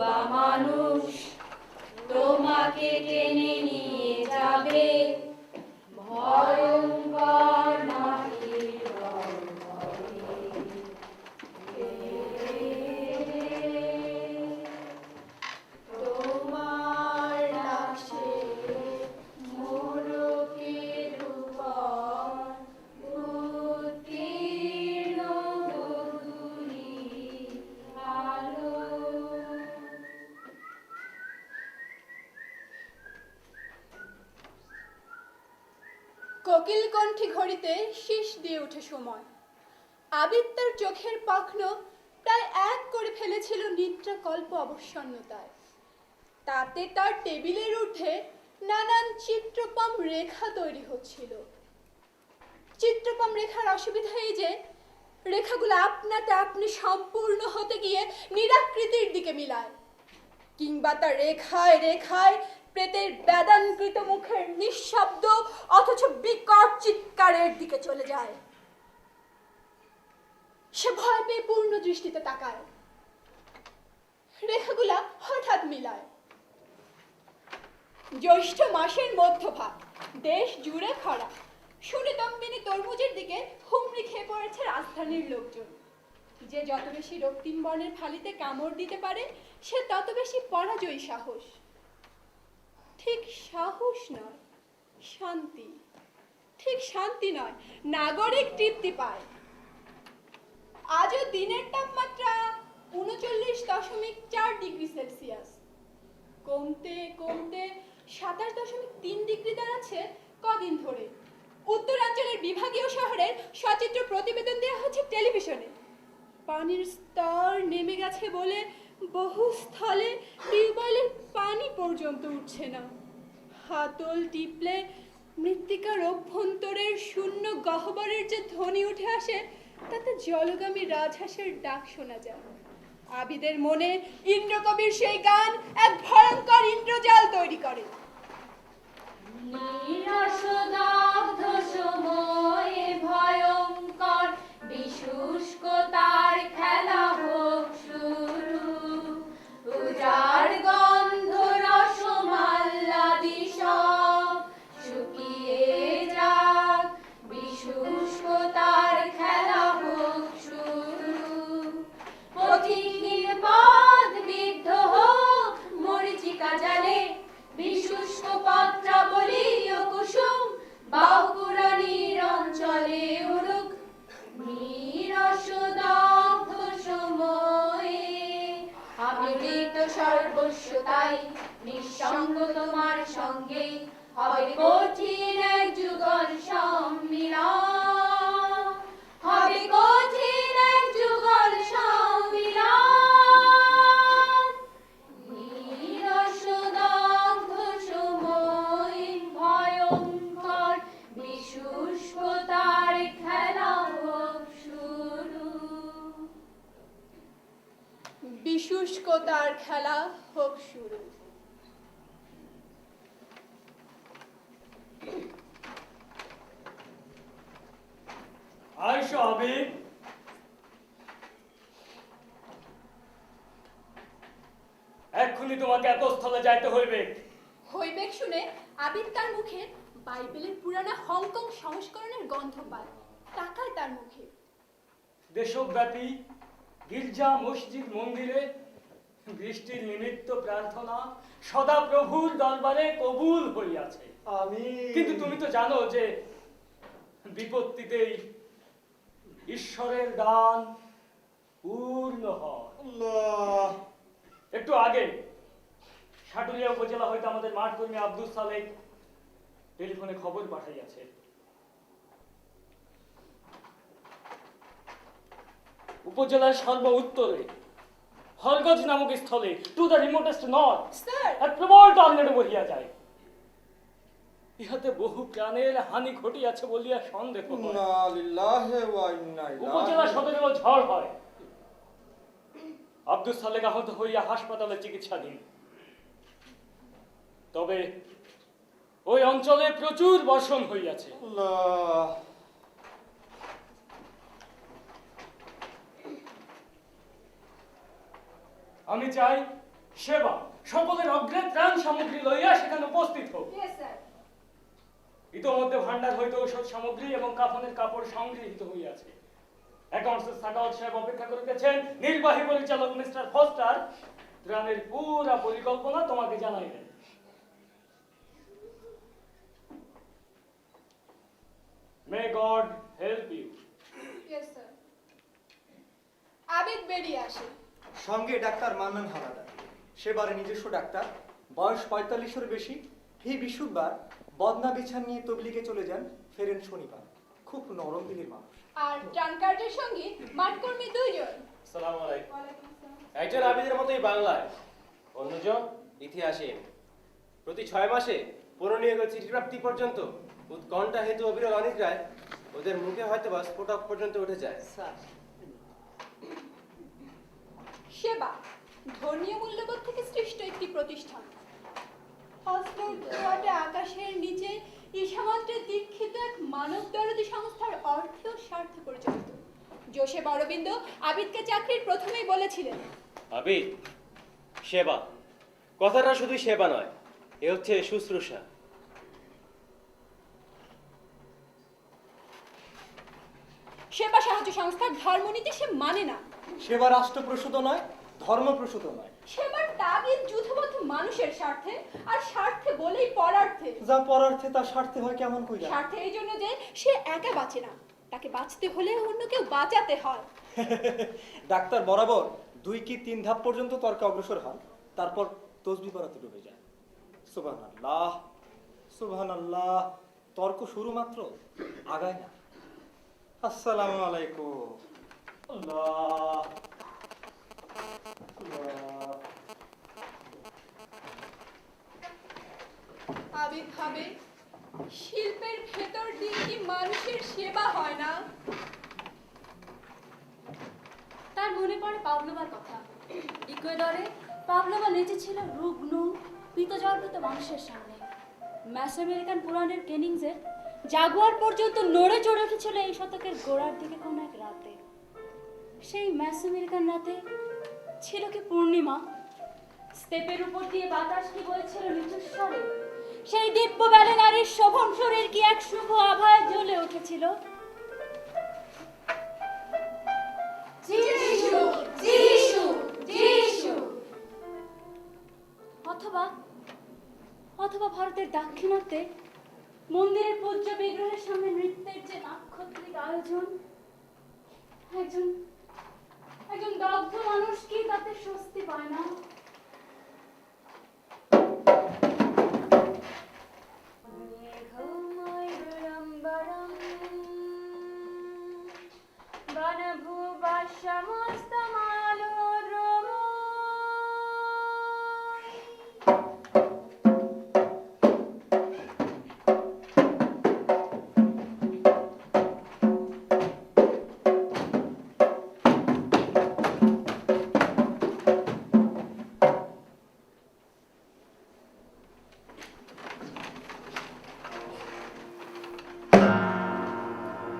বা মানুষ তোমাকে টেনে নিয়ে যাবে ভয়ঙ্কর মাটির তোমার লাশে মোড়কের উপর উত্তীর্ণ গোধূলি আলো। কোকিল কণ্ঠী ঘড়িতে শীষ দিয়ে উঠে সময়। আবিদ তার চোখের পাখনো প্রায় এক করে ফেলেছিল নিদ্রাকল্প অবসন্নতায়। তাতে তার টেবিলের উঠে নানান চিত্রপম রেখা তৈরি হচ্ছিল। চিত্রপম রেখার অসুবিধা এই যে রেখাগুলো আপনাতে আপনি সম্পূর্ণ হতে গিয়ে নিরাকৃতির দিকে মিলায়, কিংবা তার রেখায় রেখায় প্রেতের বেদাঙ্কৃত মুখের নিঃশব্দ অথচ বিকট চিৎকারের দিকে চলে যায়। সে ভয় পেয়ে পূর্ণ দৃষ্টিতে তাকায়, রেখাগুলা হঠাৎ মিলায়। জ্যৈষ্ঠ মাসের মধ্যভাগ, দেশ জুড়ে খরা। সুনিতম্বিনী তরমুজের দিকে হুমড়ি খেয়ে পড়েছে রাজধানীর লোকজন। যে যত বেশি রক্তিম বর্ণের ফালিতে কামড় দিতে পারে সে তত বেশি পরাজয়ী সাহস। ঠিক সাহস নয়, শান্তি। ঠিক শান্তি নয়, নাগরিক তৃপ্তি পায়। আজও দিনের তাপমাত্রা ৩৯.৪ ডিগ্রি সেলসিয়াস। কমতে কমতে ২৭.৩ ডিগ্রি দাঁড়াচ্ছে কদিন ধরে। উত্তরাঞ্চলের বিভাগীয় শহরের সচিত্র প্রতিবেদন দেওয়া হচ্ছে টেলিভিশনে। পানির স্তর নেমে গেছে বলে বহু স্থলে টিউবওয়েলের পানি পর্যন্ত উঠছে না। হাতল টিপলে মৃত্তিকার অভ্যন্তরের শূন্য গহ্বরের যে ধ্বনি উঠে আসে তাতে জলগামী রাজহাঁসের ডাক শোনা যায়। আবিদের মনে ইন্দ্রকবির সেই গান এক ভয়ঙ্কর ইন্দ্রজাল তৈরি করে। নিরসদগ্ধ সময়ে ভয়ঙ্কর বিশুষ্কতার খেলা হোক শুরু। উজাড় গন্ধ রসমাল্লাদি সব শুকিয়ে যাক, বিশুষ্কতার খেলা হোক শুরু। পথিকহীন পথ বিদ্ধ হোক মরীচিকা জালে, বিশুষ্ক পত্রাবলী ও কুসুম বাঁকুড়ানির অঞ্চলে উড়ুক। নিরসদগ্ধ সময়ে আবির্ভূত সর্বস্ব তাই নিঃসঙ্গ তোমার সঙ্গে হবে কঠিন এক যুগল সম্মিলন। হবে কঠিন এক যুগল সম্মিলন। নিরসদগ্ধ সময়ে ভয়ঙ্কর বিশুষ্কতার খেলা হোক শুরু। বিশুষ্কতার খেলা হোক শুরু। আয়শা আবিদ, এক্ষুনি তোমাকে এত স্থলে যাইতে হইবে। হইবেক শুনে আবিদ তার মুখে বাইবেলের পুরানা হংকং সংস্করণের গন্ধ পায়। তাকায় তার মুখে। দেশব্যাপী গির্জা মসজিদ মন্দিরে বৃষ্টির নিমিত্ত প্রার্থনা সদা প্রভুর দরবারে কবুল হইয়াছে। কিন্তু তুমি তো জানো যে বিপত্তিতেই ঈশ্বরের দান পূর্ণ হয়। একটু আগে সাটুরিয়া উপজেলা হইতে আমাদের মাঠ কর্মী আব্দুল সালেক টেলিফোনে খবর পাঠাইয়াছে। উপজেলার সর্ব উত্তরে হরগজ নামক স্থলে টু দ্য রিমোটেস্ট নর্থ এক প্রবল টর্নেডো বহিয়া যায়। ইহাতে বহু প্রাণের হানি ঘটিয়াছে বলিয়া সন্দেহ হয়। উপজেলা সদরেও ঝড় হয়। আব্দুল সালেক আহত হইয়া হাসপাতালে চিকিৎসাধীন। তবে ওই অঞ্চলে প্রচুর বর্ষণ হইয়াছে। আমি চাই সেবা সকলের অগ্রে ত্রাণ সামগ্রী লইয়া সেখানে উপস্থিত হোক। Yes sir. ইতোমধ্যে ভান্ডার হইতে ঔষধ সামগ্রী এবং কাফনের কাপড় সংগৃহীত হইয়াছে। অ্যাকাউন্টসের সাকাওয়াত সাহেব অপেক্ষা করিতেছেন। নির্বাহী পরিচালক মিস্টার ফস্টার ত্রাণের পুরা পরিকল্পনা তোমাকে জানাইবেন। May God help you. Yes sir. Abid বেরিয়ে আসে। সঙ্গে ডাক্তার মান্নান হাওলাদার, সেবারে নিজস্ব ডাক্তার, বয়স 45-এর বেশি। এই বিশুদ্ধবার বদনা বিছান নিয়ে তবলিগে চলে যান, ফেরেন শনিবার। খুব নরম দিলের মানুষ। আর ট্রানকার্ডের সঙ্গে মাঠকর্মী দুইজন। আসসালামু আলাইকুম। ওয়ালাইকুম আসসালাম। একজন আবিদের মতোই বাংলায়, অন্যজন ইতিহাসে। প্রতি 6 মাসে পৌরনীয় চিঠি প্রাপ্তি পর্যন্ত উৎকণ্ঠা হেতু অবিরল অনিদ্রায় ওদের মুখে হয়তো বা স্ফোটক পর্যন্ত উঠে যায়। সেবা ধর্মীয় মূল্যবোধ থেকে সৃষ্ট একটি প্রতিষ্ঠান। হস্টের দোয়াটে আকাশের নিচে ঈশামাত্রে দীক্ষিত এক মানব দরদী সংস্থার অর্থ স্বার্থে পরিচালিত। জোসেফ অরবিন্দ আবিদকে চাকরির প্রথমেই বলেছিলেন, আবিদ, সেবা কথাটা শুধু সেবা নয়, এ হচ্ছে শুশ্রূষা। সেবা সাহায্য সংস্থার ধর্মনীতি সে মানে না। সেবা রাষ্ট্রপ্রসূত নয়, ধর্মপ্রসূত নয়। সেবার তাগিদ যুথবদ্ধ মানুষের স্বার্থে, আর স্বার্থে বলেই পরার্থে। যা পরার্থে তা স্বার্থে হয় কেমন কইরা? স্বার্থে এই জন্য যে সে একা বাঁচে না, তাকে বাঁচতে হলে অন্য কেউ বাঁচাতে হয়। ডাক্তার বরাবর 2 কি 3 ধাপ পর্যন্ত তর্কে অগ্রসর হন, তারপর তসবিহ পড়াতে ডুবে যায়। সুবহানাল্লাহ, সুবহানাল্লাহ। তর্ক শুরু মাত্র, আগায় না। আসসালামু আলাইকুম। আল্লাহ, আল্লাহ। আবিদ ভাবে শিল্পের ভেতর দিয়ে কি মানুষের সেবা হয় না? তার মনে পড়ে পাভলোভার কথা। ইকুয়েডরে পাভলোভা নেচেছিল রুগ্ন পিতজর্ভিত মানুষের সামনে। ম্যাস আমেরিকান পুরাণের কেনিংসের জাগুয়ার পর্যন্ত নড়ে চড়ে উঠেছিল এই শতকের গোড়ার দিকে কোনো এক রাতে। সেই ম্যাস আমেরিকান রাতে ছিল কি পূর্ণিমা, স্টেপের উপর দিয়ে বাতাস কি বলছিল নিচুস্বরে। সেই দিব্য বেলে নারীর শোভন শরীর কি এক শুভ আভায় জ্বলে উঠেছিল। যিশু, যিশু, যিশু। অথবা অথবা ভারতের দাক্ষিণাত্যে মন্দিরের পূজ্য বিগ্রহের সামনে নৃত্যের যে নাক্ষত্রিক আয়োজন। একজন একজন দগ্ধ মানুষ কি তাতে স্বস্তি পায় না?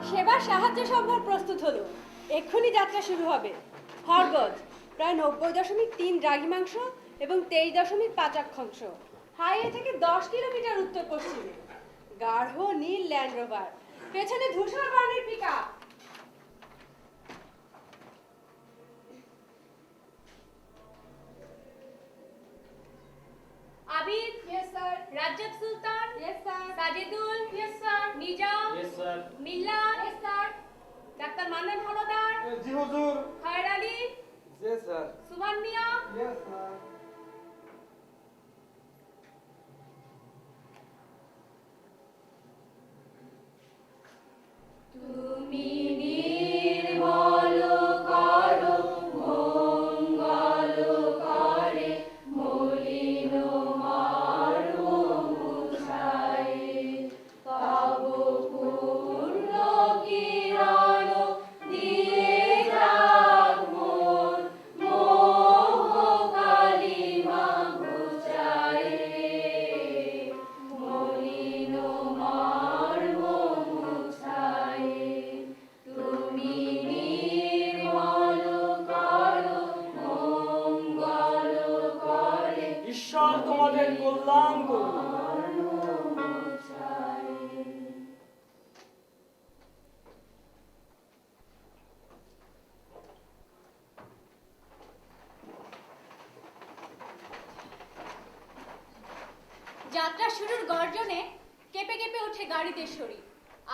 সেবার সাহায্য সম্ভার প্রস্তুত হলো। এক্ষুনি যাত্রা শুরু হবে। হরগজ প্রায় 90.3 দ্রাঘিমাংশ এবং 23.5 অক্ষাংশ। হাইওয়ে থেকে 10 কিলোমিটার উত্তর পশ্চিমে। গাঢ় নীল ল্যান্ড রোভার, পেছনে ধূসর বর্ণের pickup. Abid, yes sir. Razzak Sultan, yes sir. Sajedul, yes sir. Nizam, yes sir. Milla, yes sir. Doctor Mannan Howlader, জি হুজুর। খায়র আলী, জি sir. Subhan Mia. Yes sir. তুমি নির্মল করো, মঙ্গল করে, মলিন মার্গ মুছায়। তব পূর্ণ কিরণ দিয়ে যাক মোর মোহ কালিমা ঘুচায়। মলিন মার্গ মুছায়। যাত্রা শুরুর গর্জনে কেঁপে কেঁপে ওঠে গাড়িতে শরীর।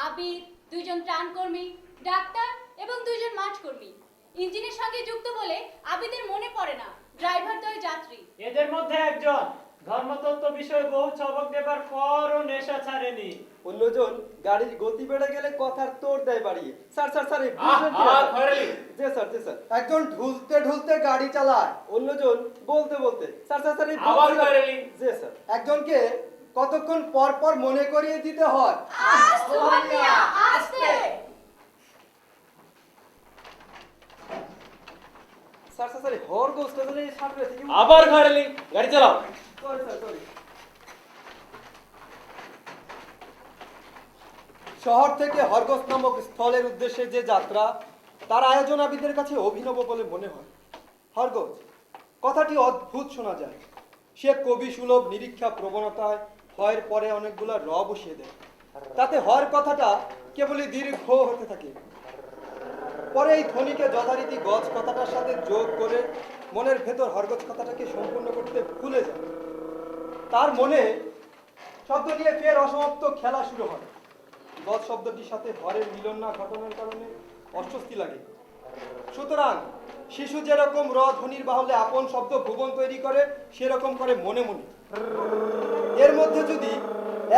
আবির, 2 জন ত্রাণকর্মী, ডাক্তার এবং 2 জন মাঠকর্মী। ইঞ্জিনের সঙ্গে যুক্ত বলে আবিদের মনে পড়ে না ড্রাইভার দয় যাত্রী। এদের মধ্যে একজন ধর্মতত্ত্ব বিষয়ে বহু সবক দেবার পরও নেশা ছাড়েনি। অন্যজন গাড়ির গতি বেড়ে গেলে কথার তোড় দেয় বাড়িয়ে। স্যার স্যার স্যার জি স্যার জি স্যার। একজন ঢুলতে ঢুলতে গাড়ি চালায়, অন্যজন বলতে বলতে। স্যার স্যার স্যার আবার খয়রালি। জি স্যার। একজনকে কতক্ষণ পর পর মনে করিয়ে দিতে হয়। আস্তে ভাইয়া, আস্তে। স্যার স্যার স্যার হরগো স্টেশনের সামনে থেকে আবার ঘরেলি, গাড়ি চালাও। Sorry sir sorry. শহর থেকে হরগোস নামক স্থলের উদ্দেশ্যে যে যাত্রা, তার আয়োজন আবিদের কাছে অভিনব বলে মনে হয়। হরগোস কথাটি অদ্ভুত শোনা যায়। সে কবি সুলভ নিরীক্ষা প্রবণতায় হয়ের পরে অনেকগুলা র বসিয়ে দেয়, তাতে হর কথাটা কেবলই দীর্ঘ হতে থাকে। পরে এই ধ্বনিকে যথারীতি গজ কথাটার সাথে যোগ করে মনের ভেতর হরগজ কথাটাকে সম্পূর্ণ করতে ভুলে যায়। তার মনে শব্দ নিয়ে ফের অসমাপ্ত খেলা শুরু হয়। গজ শব্দটির সাথে হরের মিলন না ঘটনার কারণে অস্বস্তি লাগে। সুতরাং শিশু যেরকম র ধ্বনির বাহুল্যে আপন শব্দ ভুবন তৈরি করে, সেরকম করে মনে মনে। এর মধ্যে যদি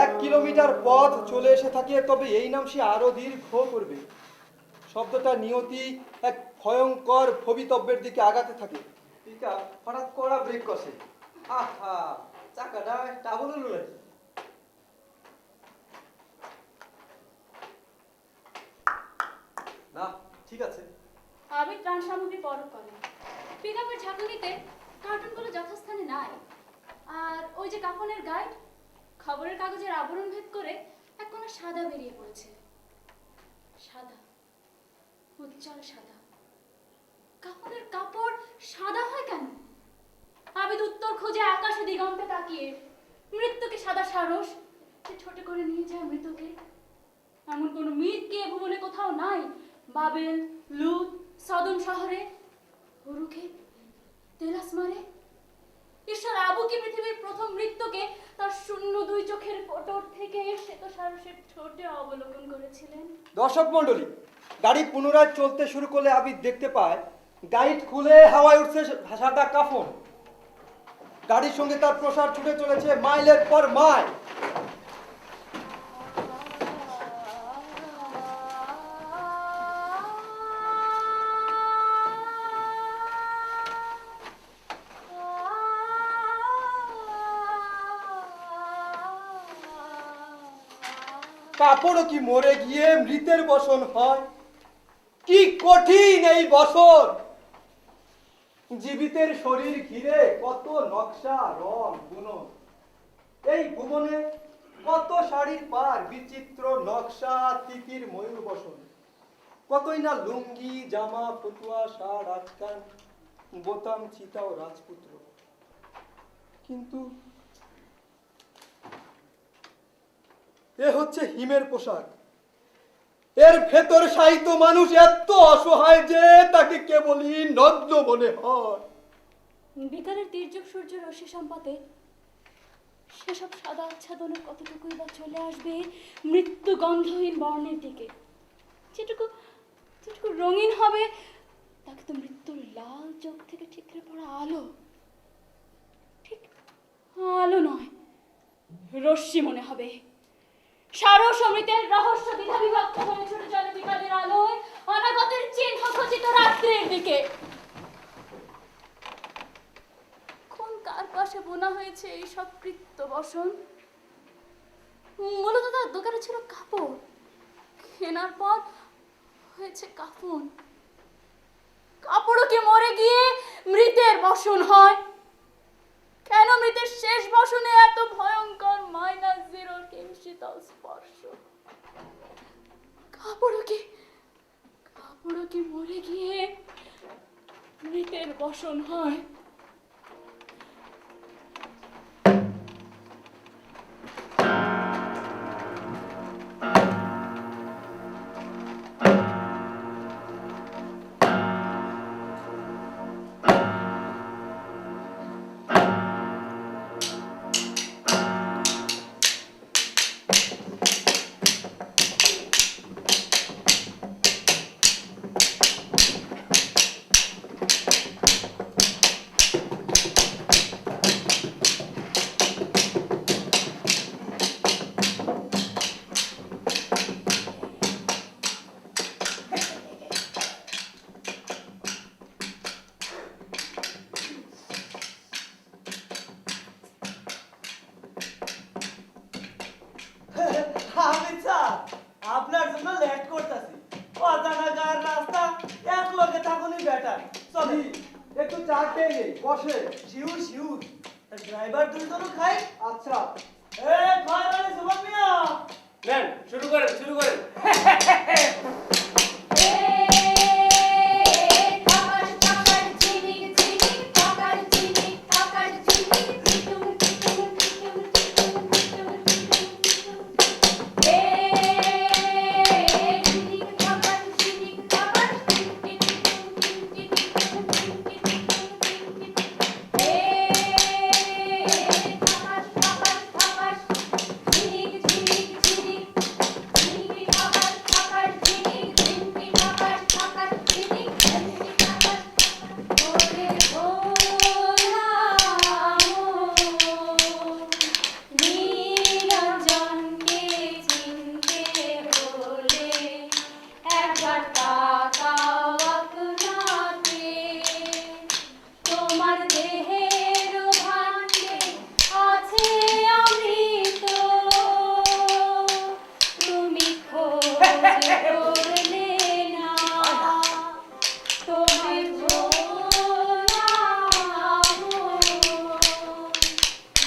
1 কিলোমিটার পথ চলে এসে থাকে, তবে এই নাম সে আরো দীর্ঘ করবে। শব্দটা নিয়তি এক ভয়ঙ্কর ভবিতব্যের দিকে আগাতে থাকে। টিকা হঠাৎ কড়া ব্রেক কষে। আহা, চাকাটা ডাবল হলো নাকি? না, ঠিক আছে। আবির ত্রাণ সামগ্রী পরক করে। পিকআপের ঝাঁকুনিতে কার্টুনগুলো যথাস্থানে নাই। আর ওই যে কাফনের গাইড, খবরের কাগজের আবরণ ভেদ করে এক কোণা সাদা বেরিয়ে পড়েছে। সাদা, উজ্জ্বল সাদা। কাফনের কাপড় সাদা হয় কেন? আবিদ উত্তর খোঁজে আকাশে দিগন্তে তাকিয়ে। মৃত্যুকে সাদা সারস, সে ছোটে করে নিয়ে যায় মৃতকে। এমন কোন মিথ কি এ ভুবনে কোথাও নাই? বাবেল, লুত, সদম শহরে, হরুকে, তেলাসমারে। ঈশ্বর আবু কি পৃথিবীর প্রথম মৃত্যুকে তার শূন্য 2 চোখের কোটর থেকে শ্বেত সারসের ঠোঁটে অবলোকন করেছিলেন। দর্শক মণ্ডলী, গাড়ি পুনরায় চলতে শুরু করলে আবিদ দেখতে পায় গাইড খুলে হাওয়ায় উঠছে সাদা কাফন। গাড়ির সঙ্গে তার প্রসার ছুটে চলেছে মাইলের পর মাইল। কাপড়ও কি মরে গিয়ে মৃতের বসন হয়? কি কঠিন এই বসন! জীবিতের শরীর ঘিরে কত নকশা, রং, বুনন। এই ভুবনে কত শাড়ির পার, বিচিত্র নকশা, তিতির ময়ূর বসন। কতই না লুঙ্গি, জামা, ফতুয়া, শাড়, আটকান, বোতাম, চিতা ও রাজপুত্র। কিন্তু এ হচ্ছে হিমের পোশাক। এর ভেতর সাহিত্য মানুষ এত অসহায় যে তাকে কেবলই নগ্ন মনে হয়। বিকালের তির্যক সূর্য রশ্মি সম্পাতে সেসব সাদা আচ্ছাদনের কতটুকুই বা চলে আসবে মৃত্যু গন্ধহীন বর্ণের দিকে। যেটুকু যেটুকু রঙিন হবে তাকে তো মৃত্যুর লাল চোখ থেকে ঠিকরে পড়া আলো, ঠিক আলো নয়, রশ্মি মনে হবে। সারস অমৃতের রহস্য দ্বিধা বিভক্ত হয়ে ছুটে চলে বিকালের আলোয় অনাগতের চিহ্ন খচিত রাত্রির দিকে। কোন কার পাশে বোনা হয়েছে এই সব কৃত্য বসন? মূলত তার দোকানে ছিল কাপড়, কেনার পর হয়েছে কাফন। কাপড়ও কি মরে গিয়ে মৃতের বসন হয়? কেন মৃতের শেষ বসনে এত ভয়ঙ্কর -0 কিঞ্চিত স্পর্শ? কাপড়ও কি মরে গিয়ে মৃতের বসন হয়? খেয়ে নেই, বসে। শিউর শিউর ড্রাইভার দুই তো খাই। আচ্ছা, এ খারাপ সুমন মিয়া নেন, শুরু করেন, শুরু করেন। তোমার দেহের ভাণ্ডে আছে অমৃত, তুমি খোঁজ করলে না, তোমার ভোলা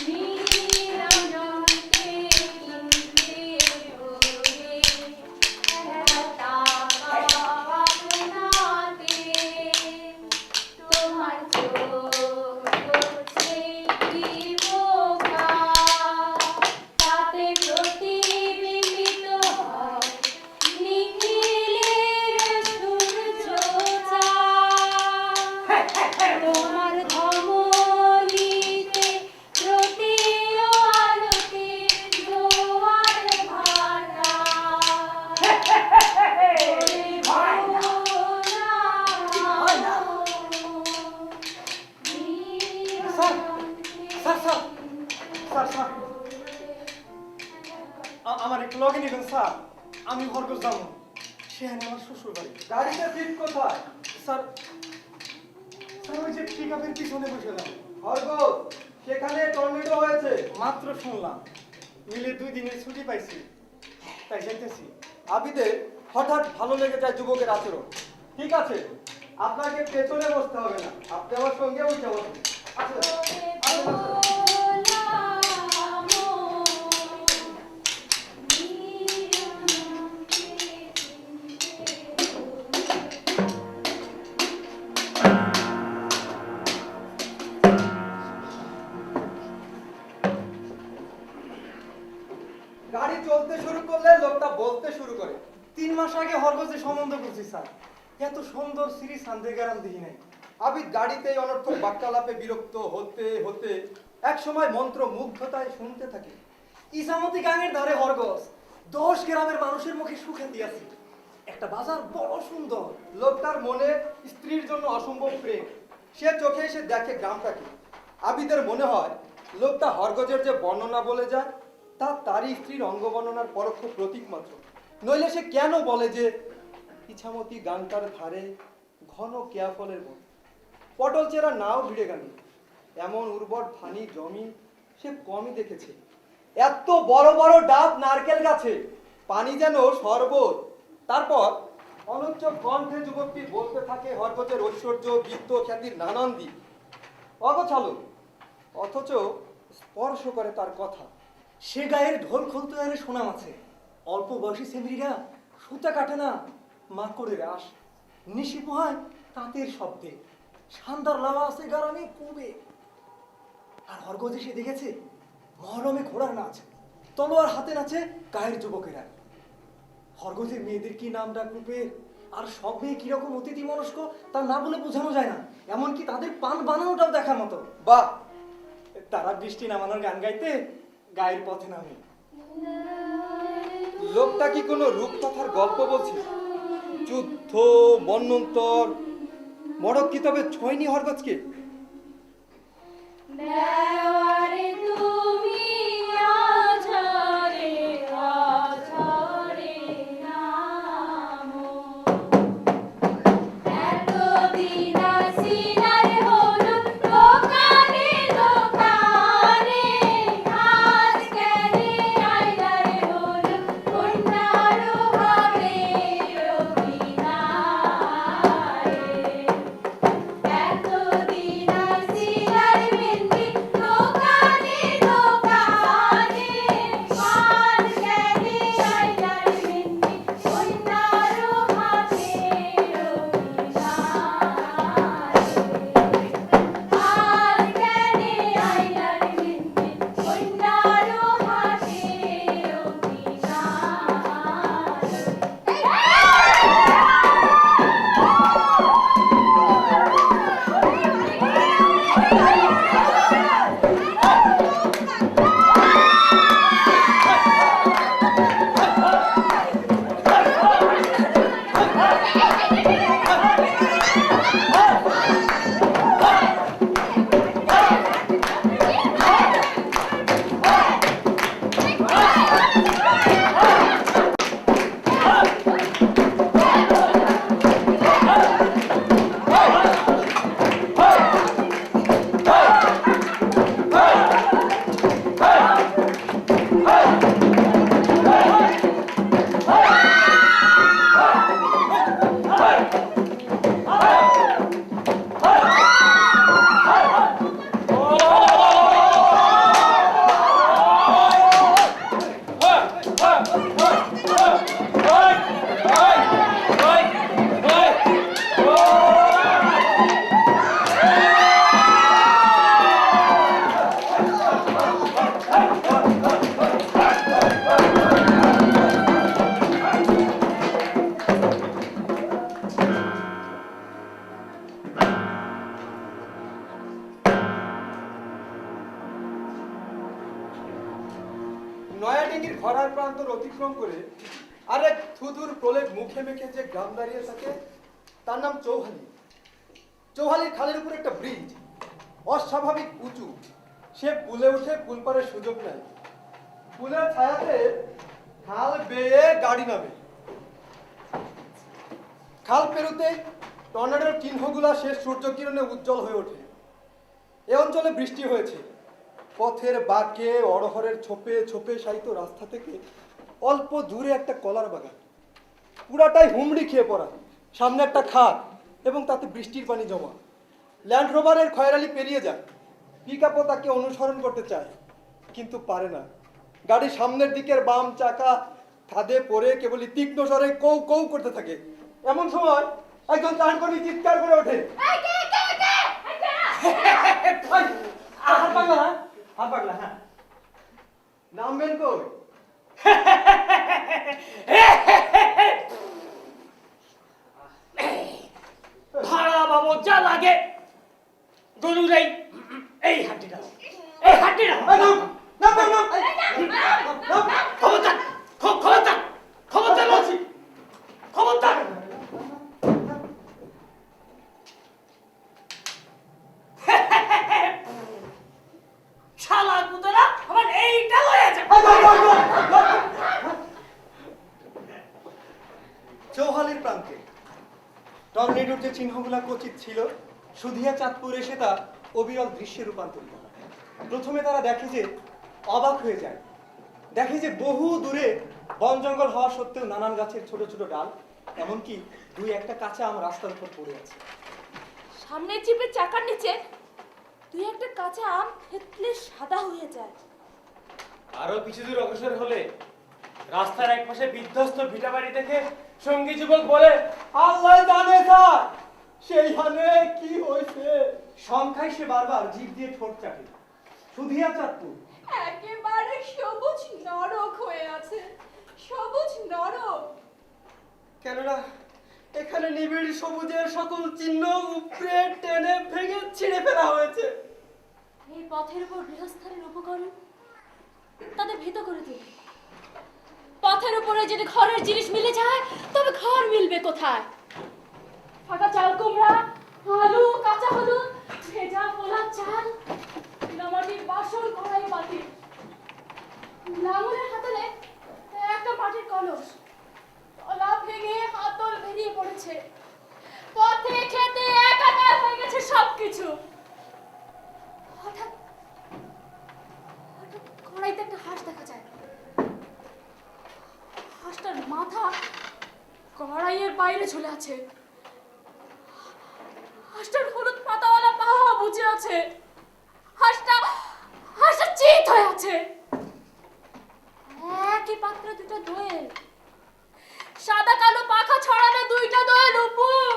নিরঞ্জনকে চিনতে হলে একটা আপনাকে, তোমার চোখ হচ্ছে কি বোকা, তাতে প্রতিবিম্বিত হয় নিখিলের সূর্যচাঁদ। তোমার ধমনীতে প্রতিও আলোকের জোয়ার ভাটা, sir sir sir sir sir আমার একটু লগে নিবেন স্যার, আমি হরগজ যাবো, সেখানে আমার শ্বশুর বাড়ি। গাড়িতে সিট কোথায়? স্যার স্যার ওই যে পিক আপের পিছনে বসে যাবো। হরগোজ, সেখানে টর্নেডো হয়েছে। মাত্র শুনলাম, মিলে 2 দিনের ছুটি পাইছি, তাই যাইতেছি। আবিদের হঠাৎ ভালো লেগে যায় যুবকের আচরণ। ঠিক আছে, আপনাকে পেছনে বসতে হবে না, আপনি আমার সঙ্গে উঠে বসুন। আচ্ছা, আসুন, আসুন। গাড়ি চলতে শুরু করলে লোকটা বলতে শুরু করে। 3 মাস আগে হরগজে সম্বন্ধ করছি স্যার, এত সুন্দর সিরি সান্দেগারাম দেখি নাই। আবিদ গাড়িতেই অনর্থক বাক্যালাপে বিরক্ত হতে হতে এক সময় মন্ত্র মুগ্ধতায় শুনতে থাকে। ইসামতি গাঙের ধারে হরগজ 10 গ্রামের মানুষের মুখে সুখে দিয়েছি, একটা বাজার বড় সুন্দর। লোকটার মনে স্ত্রীর জন্য অসম্ভব প্রেম, সে চোখে এসে দেখে গ্রামটাকে। আবিদের মনে হয় লোকটা হরগজের যে বর্ণনা বলে যায় তা তারই স্ত্রীর অঙ্গ বর্ণনার পরোক্ষ প্রতীক মাত্র। নইলে সে কেন বলে যে ইছামতি গানটার ধারে ঘন কেয়া ফলের মতো পটল চেরা নাও ভিড়ে গেল, এমন উর্বর ধানি জমি সে কমই দেখেছে। এত বড় বড় ডাব নারকেল গাছে, পানি যেন শরবত। তারপর অনুচ্চ কণ্ঠে যুবকটি বলতে থাকে হরগজের ঐশ্বর্য, বিত্ত, খ্যাতির নানান দিক। অগোছালো, অথচ স্পর্শ করে তার কথা। সে গায়ের ঢোল খুলতে আরে শোনাম আছে, অল্প বয়সী সেমরিরা সুতা কাটে না, মাকড়ের আশ নিশি পোহায় তাঁতের শব্দে, শানদার লাভা আছে গারামে পুবে। আর হরগজে সে দেখেছে মহরমে ঘোড়ার নাচ, তলোয়ার হাতে নাচে গায়ের যুবকেরা। হরগজের মেয়েদের কি নাম ডাক রূপের, আর সব মেয়ে কিরকম অতিথি মনস্ক তা না বলে বোঝানো যায় না, এমনকি তাদের পান বানানোটাও দেখার মতো। বাহ, তারা বৃষ্টি নামানোর গান গাইতে গায়ের পথে নামে। লোকটা কি কোনো রূপকথার গল্প বলছে? যুদ্ধ, মন্বন্তর, মরক কি তবে ছয়নি হরগজকে? দেওয়ারে তুমি আঝরে আঝরে নামো, এতদিন আসিনার হলো দোকানে দোকানে, আজ কেনে আইনার হলো কন্যার ঘরে রবিনায়ে। এতদিন সাগর অতিক্রম করে আরেক থুদুর প্রলেপ মুখে মেখে যে গ্রাম দাঁড়িয়ে থাকে তার নাম চৌহালি। চৌহালির খালের উপর একটা ব্রিজ, অস্বাভাবিক উঁচু। সে পুলে উঠে পুল পারের সুযোগ নেয়। পুলের ছায়াতে খাল বেয়ে গাড়ি নামে। খাল পেরোতে টর্নেডোর চিহ্নগুলা শেষ সূর্য কিরণে উজ্জ্বল হয়ে ওঠে। এ অঞ্চলে বৃষ্টি হয়েছে। পথের বাঁকে অড়হরের ছোপে ছোপে শায়িত রাস্তা থেকে অল্প দূরে একটা কলার বাগান, পুরাটাই হুমড়ি খেয়ে পড়া। সামনে একটা খাদ এবং তাতে বৃষ্টির পানি জমা। ল্যান্ড রোভারের খয়রালি পেরিয়ে যায়। পিকআপও তাকে অনুসরণ করতে চায়, কিন্তু পারে না। গাড়ির সামনের দিকের বাম চাকা খাদে পড়ে কেবলই তীক্ষ্ণ স্বরে কৌ কৌ করতে থাকে। এমন সময় একজন চানকর্মী চিৎকার করে ওঠে, হাত পাগলা, হ্যাঁ হাত পাগলা, হ্যাঁ নামবেন কই? ভাড়া বাবু যা লাগে গরুর এই হাঁটিটা, এই হাঁটিটা খবরদার, খবরদার, খবরদার বলছি, খবরদার। শালা কুতরা আমার এইটা লয়ে যা। চৌহালির প্রান্তে টর্নেডোর যে চিহ্নগুলা কচিত ছিল, সুধিয়া চাঁদপুর এসে তা অবিরল দৃশ্যে রূপান্তরিত হয়। প্রথমে তারা দেখে যে অবাক হয়ে যায়। দেখে যে বহু দূরে বন জঙ্গল হওয়া সত্ত্বেও নানান গাছের ছোট ছোট ডাল, এমনকি দুই একটা কাঁচা আম রাস্তার উপর পড়ে আছে। সামনের জিপের চাকার নিচে দুই একটা কাঁচা আম থেতলে সাদা হয়ে যায়। আরো কিছু দূর অগ্রসর হলে রাস্তার এক পাশে বিধ্বস্ত ভিটাবাড়ি দেখে সঙ্গী যুবক বলে, আল্লাহ জানে স্যার সেইখানে কি হয়েছে। সংখ্যায় সে বারবার জিভ দিয়ে ঠোঁট চাটে। সুধিয়া চাঁদপুর একেবারে সবুজ নরক হয়ে আছে, সবুজ নরক। কেননা এখানে নিবিড় সবুজের সকল চিহ্ন উপড়ে টেনে ভেঙে ছিঁড়ে ফেলা হয়েছে। এই পথের উপর গৃহস্থানের উপকরণ তাদের ভীত করে তোলে। পথের উপরে যদি ঘরের জিনিস মিলে যায় তবে ঘর মিলবে কোথায়? ফাটা চাল কুমড়া, আলু, কাঁচা হলুদ, ভেজা পোলা চাল, মাটির বাসন, কড়াই, বাটি, লাঙলের হাতলে একটা মাটির কলস, তলা ভেঙে হাতল বেরিয়ে পড়েছে। পথে খেতে একাকার হয়ে গেছে সবকিছু। হঠাৎ হঠাৎ কড়াইতে একটা হাঁস দেখা যায়। হাঁসটার মাথা কড়াইয়ের বাইরে ঝুলে আছে। হাঁসটার হলুদ পাতাওয়ালা পা বুঝে আছে। হাঁসটা চিত হয়ে আছে। একই পাত্রে দুটো দোয়েল, সাদা কালো পাখা ছড়ানো দুইটা দোয়েল উপর।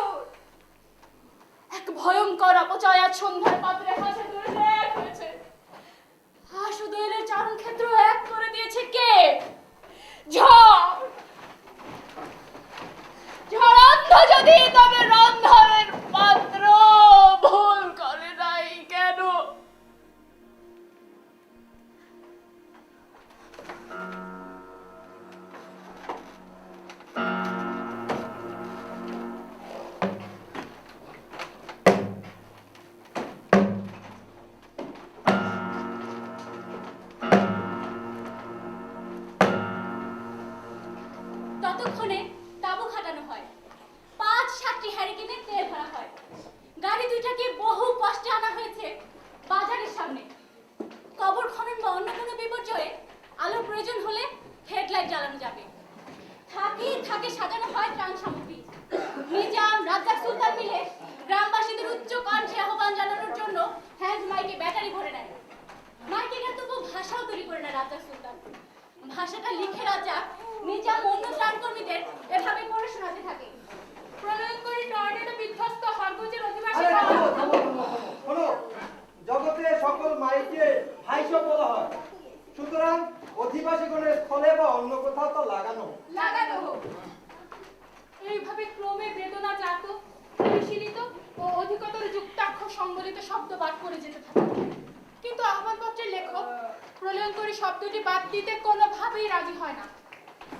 এক ভয়ঙ্কর অপচয় আজ সন্ধ্যার পাত্রে হাঁসে দোয়েল এক হয়েছে। হাঁস ও দোয়েলের চারণ ক্ষেত্র এক করে দিয়েছে কে? ঝড়। ঝড় অন্ধ যদি, তবে রন্ধনের পাত্র ভুল করে নাই কেন? ততক্ষণে তাঁবু খাটানো হয়। ৫-৭টি হ্যারিকেনে তেল ভরা হয়। গাড়ি দুইটাকে বহু কষ্টে আনা হয়েছে বাজারের সামনে। কবর খনন বা অন্য কোনো বিপর্যয়ে আলোর প্রয়োজন হলে হেডলাইট জ্বালানো যাবে। থাকে সাজানো হয় ত্রাণ সামগ্রী। নিজাম, রাজ্জাক সুলতান মিলে গ্রামবাসীদের উচ্চ কণ্ঠে আহ্বান জানানোর জন্য হ্যান্ড মাইকে ব্যাটারি ভরে নেয়। মাইকে তবু ভাষাও তৈরি করে নেয় রাজ্জাক সুলতান। ভাষাটা লিখে রাজ্জাক নিজাম অন্য ত্রাণকর্মীদের এভাবে পড়ে শোনাতে থাকে। প্রলয়ঙ্করী টর্নেডো বিধ্বস্ত হরগোজের অধিবাসী শোনো, জগতে সকল মাইকে ভাইসব বলা হয়, সুতরাং অধিবাসীগণের স্থলে বা অন্য কোথাও তো লাগানো হোক। এইভাবে ক্রমে বেদনা জাত, পরিশীলিত ও অধিকতর যুক্তাক্ষর সংবলিত শব্দ বাদ করে যেতে থাকে। কিন্তু আহ্বানপত্রের লেখক প্রলয়ঙ্করী শব্দটি বাদ দিতে কোনোভাবেই রাজি হয় না।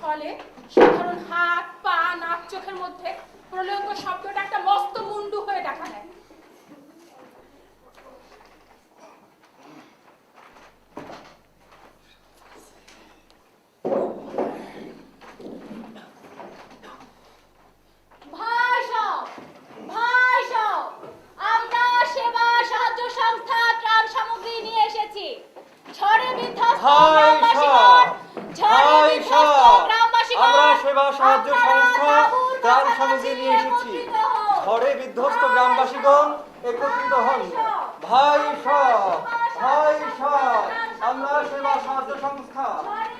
ফলে সাধারণ হাত পা নাক চোখের মধ্যে প্রলয়ঙ্ক শব্দটা একটা মস্ত মুন্ডু হয়ে দেখা দেয়। আমরা সেবা সাহায্য সংস্থা ত্রাণ সামগ্রী নিয়ে এসেছি। ঝড়ে বিধ্বস্ত গ্রামবাসীগণ, ঝড়ে বিধ্বস্ত গ্রামবাসীগণ, আমরা সেবা সাহায্য আপনারা সংস্থা তাঁবুর ত্রাণ কাছাকাছি সামগ্রী নিয়ে এসেছি। একত্রিত হন। ঝড়ে বিধ্বস্ত গ্রামবাসীগণ একত্রিত হন। ভাই সব, ভাই সব, আমরা সেবা সাহায্য সংস্থা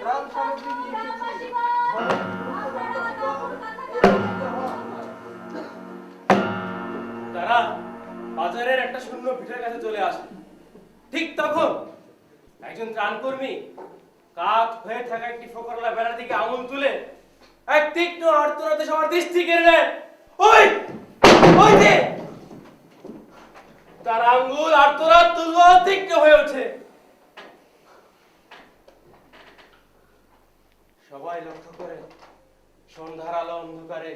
ত্রাণ সামগ্রী নিয়ে এসেছি। ঝড়ে বিধ্বস্ত গ্রামবাসীগণ একত্রিত হন। তারা বাজারের একটা শূন্য ভিটের কাছে চলে আসে। ঠিক তখন একজন ত্রাণকর্মী কাত হয়ে থাকা একটি ফোকরলা বেড়ার দিকে আঙুল তুলে এক তীক্ষ্ণ আর্তনাদে সবার দৃষ্টি কেড়ে নেয়। ওই ওই যে তার আঙ্গুল আর্তনাদ তুল্য তীক্ষ্ণ হয়ে ওঠে। সবাই লক্ষ্য করে সন্ধ্যার আলো অন্ধকারে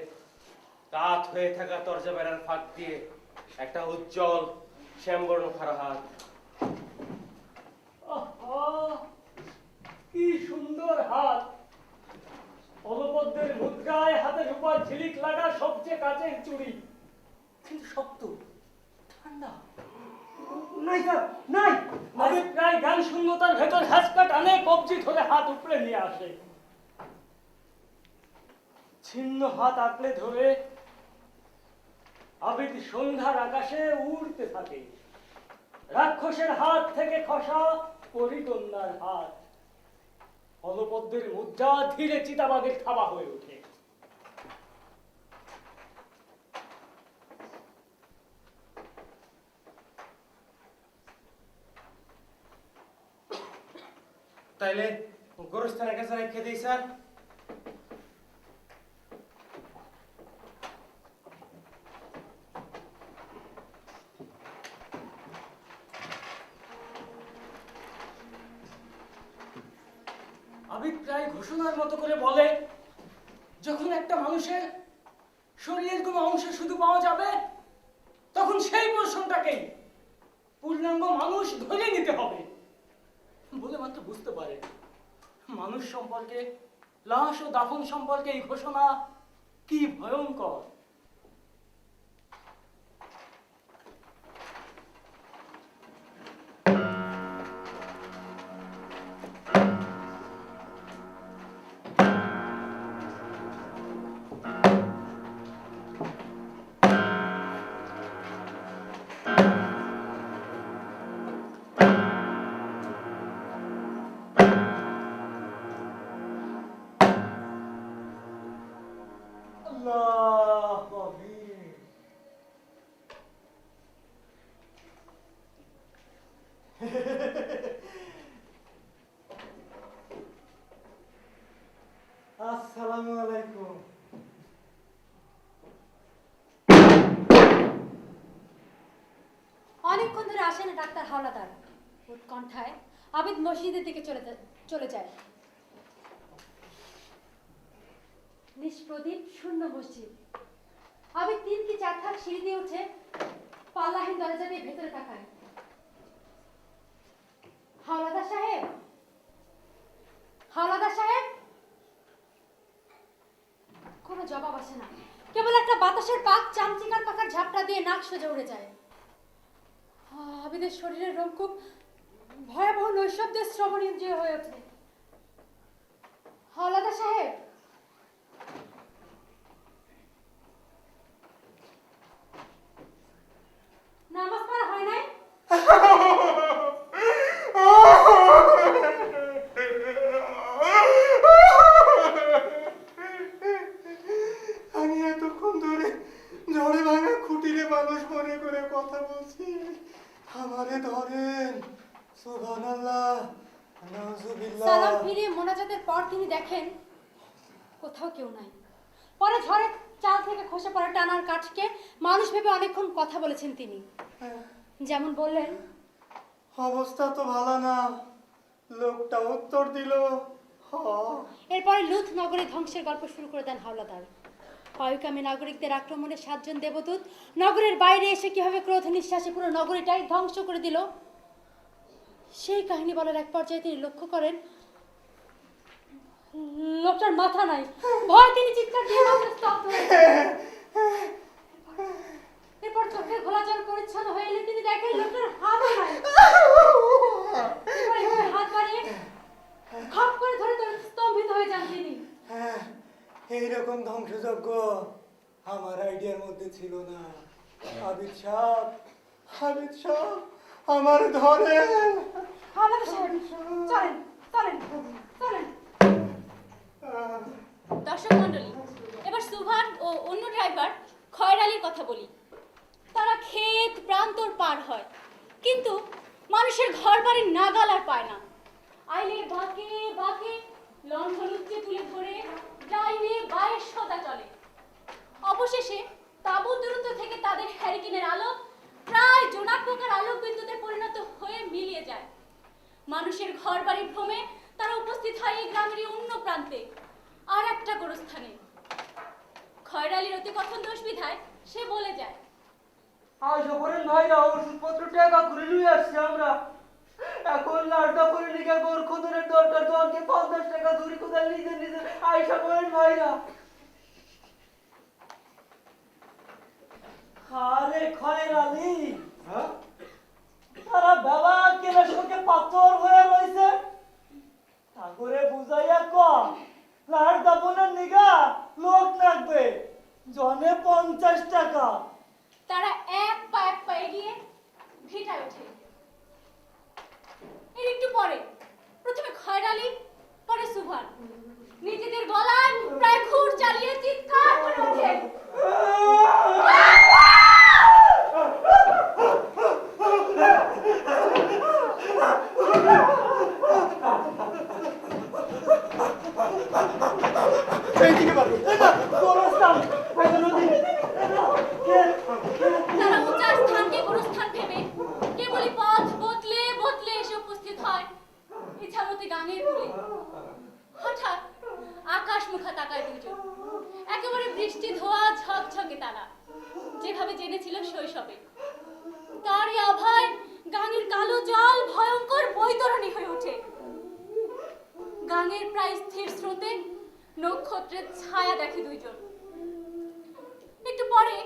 কাত হয়ে থাকা দরজা বেড়ার ফাঁক দিয়ে একটা উজ্জ্বল শ্যামবর্ণ খাড়া হাত। আহা, কি সুন্দর হাত! অলপদ্মের মুদ্রায় হাতে রূপার ঝিলিক লাগা সবচেয়ে কাচের চুড়ি, কিন্তু শক্ত, ঠান্ডা। নাই স্যার, নাই! আমি প্রায় গান শূন্যতার ভেতর হ্যাঁচকা টানে কবজি ধরে হাত উপরে নিয়ে আসে। ছিন্ন হাত আঁকড়ে ধরে আবিদ সন্ধ্যার আকাশে উড়তে থাকে। রাক্ষসের হাত থেকে খসা পরিকন্যার হাত। অলপদ্মের মুদ্রা ধীরে চিতাবাগের থাবা হয়ে ওঠে। তাইলে গোরস্থানের কাছে রেখে দিই স্যার। আবিদ প্রায় ঘোষণার মতো করে বলে, যখন একটা মানুষের শরীরের কোনো অংশ শুধু পাওয়া যাবে, তখন সেই প্রশ্নটাকেই পূর্ণাঙ্গ মানুষ ধরে নিতে হবে বলে মাত্র বুঝতে পারে মানুষ সম্পর্কে, লাশ ও দাফন সম্পর্কে এই ঘোষণা কি ভয়ঙ্কর। আল্লাহু আকবার। আসসালামু আলাইকুম। অনেকক্ষণ ধরে আসে না ডাক্তার হাওলাদার। উৎকণ্ঠায় আবিদ মসজিদের দিকে চলে যায়। নিষ্প্রদীপ শূন্য মসজিদ। আবিদ 3 কি 4 ধাপ সিঁড়ি দিয়ে উঠে পাল্লাহীন দরজা দিয়ে ভেতরে তাকায়। হাওলাদার সাহেব, হাওলাদার সাহেব। কোনো জবাব আসে না, কেবল একটা বাতাসের পাক চামচিকার পাখার ঝাপটা দিয়ে নাক সোজা উড়ে যায়। আবিদের শরীরের রোম খুব ভয়াবহ নৈশব্দের শ্রবণীয় হয়ে ওঠে। হাওলাদার সাহেব, নামাজ পড়া হয় নাই? আমি এতক্ষণ ধরে ঝড়ে ভাঙা খুঁটিরে মানুষ মনে করে কথা বলছি। আমারে ধরেন। সুবহানাল্লাহ, নাউজুবিল্লাহ। সালাম ফিরিয়ে মোনাজাতের পর তিনি দেখেন কোথাও কেউ নাই। পরে ঝড়ের চাল থেকে খসে পড়া টানার কাঠকে মানুষ ভেবে অনেকক্ষণ কথা বলেছেন তিনি। যেমন বললেন, অবস্থা তো ভালো না। লোকটা উত্তর দিল, এরপরে লুথ নগরী ধ্বংসের গল্প শুরু করে দেন হাওলাদার। পায়ুকামী নাগরিকদের আক্রমণে 7 জন দেবদূত নগরের বাইরে এসে কিভাবে ক্রোধ নিঃশ্বাসে পুরো নগরীটাই ধ্বংস করে দিল, সেই কাহিনী বলার এক পর্যায়ে তিনি লক্ষ্য করেন লোকটার মাথা নাই। ভয় তিনি চিৎকার দিয়ে স্তব্ধ হয়ে যান। এরপর চোখে ঘোলাচল পরিচ্ছন্ন হয়ে এলে তিনি দেখেন লোকটার হাত নাই। এবার এভাবে হাত বাড়িয়ে খপ করে ধরে স্তম্ভিত হয়ে যান তিনি। এইরকম ধ্বংসযজ্ঞ আমার আইডিয়ার মধ্যে ছিল না। আবিদ সাহেব আমার ধরেন। হাওলাদার সাহেব, চলেন চলেন চলেন। দর্শক মণ্ডলী, এবার সুভান ও অন্য ড্রাইভার খয়ের আলীর কথা বলি। তারা ক্ষেত প্রান্তর পার হয়, কিন্তু মানুষের ঘর বাড়ির নাগাল আর পায় না। আইলের বাঁকে বাঁকে লণ্ঠন উচ্চে তুলে ধরে ডাইনে বাঁয়ে সদা চলে। অবশেষে তাঁবুর দূরত্ব থেকে তাদের হ্যারিকেনের আলো প্রায় জোনাক পোকার আলোক বিদ্যুতে পরিণত হয়ে মিলিয়ে যায়। মানুষের ঘর বাড়ির ভ্রমে তারা উপস্থিত হয় এই গ্রামেরই অন্য প্রান্তে আর একটা গোরস্থানে। খয়ের আলীর অতি কথন দোষ বিধায় সে বলে যায়, আশা করেন ভাইরা ওষুধপত্র টাকা করে নিয়ে আসছি আমরা। এখন লাড়টা করে লিখে গোর খুদনের দরকার, জনকে 50 টাকা ধরি কোদাল নিজে নিজে আশা করেন ভাইরা। আরে খয়ের আলী, তারা বেলা কেনার সঙ্গে পাথর হয়ে রয়েছে। ঠাকুরে বুঝাইয়া কম লাড় দাপনের নিগা লোক লাগবে, জনে 50 টাকা। তারা এক পা এগিয়ে ভিটায় ওঠে। এর একটু পরে প্রথমে খয়ের আলী, পরে সুভান নিজেদের গলায় প্রায় খুর চালিয়ে চিৎকার করে ওঠে, তারা উঁচা স্থানকে গোরস্থান ভেবে কেবলই পথ বদলে বদলে এসে উপস্থিত হয় ইছামতি গাঙের কূলে। হঠাৎ আকাশ মুখা তাকায় দুজন। একেবারে বৃষ্টি ধোয়া ঝকঝকে তারা, যেভাবে জেনেছিল শৈশবে। তারই আভায় গাঙের কালো জল ভয়ঙ্কর বৈতরণী হয়ে ওঠে। গাঙের প্রায় স্থির স্রোতে নক্ষত্রের ছায়া দেখে দুইজন। একটু পরে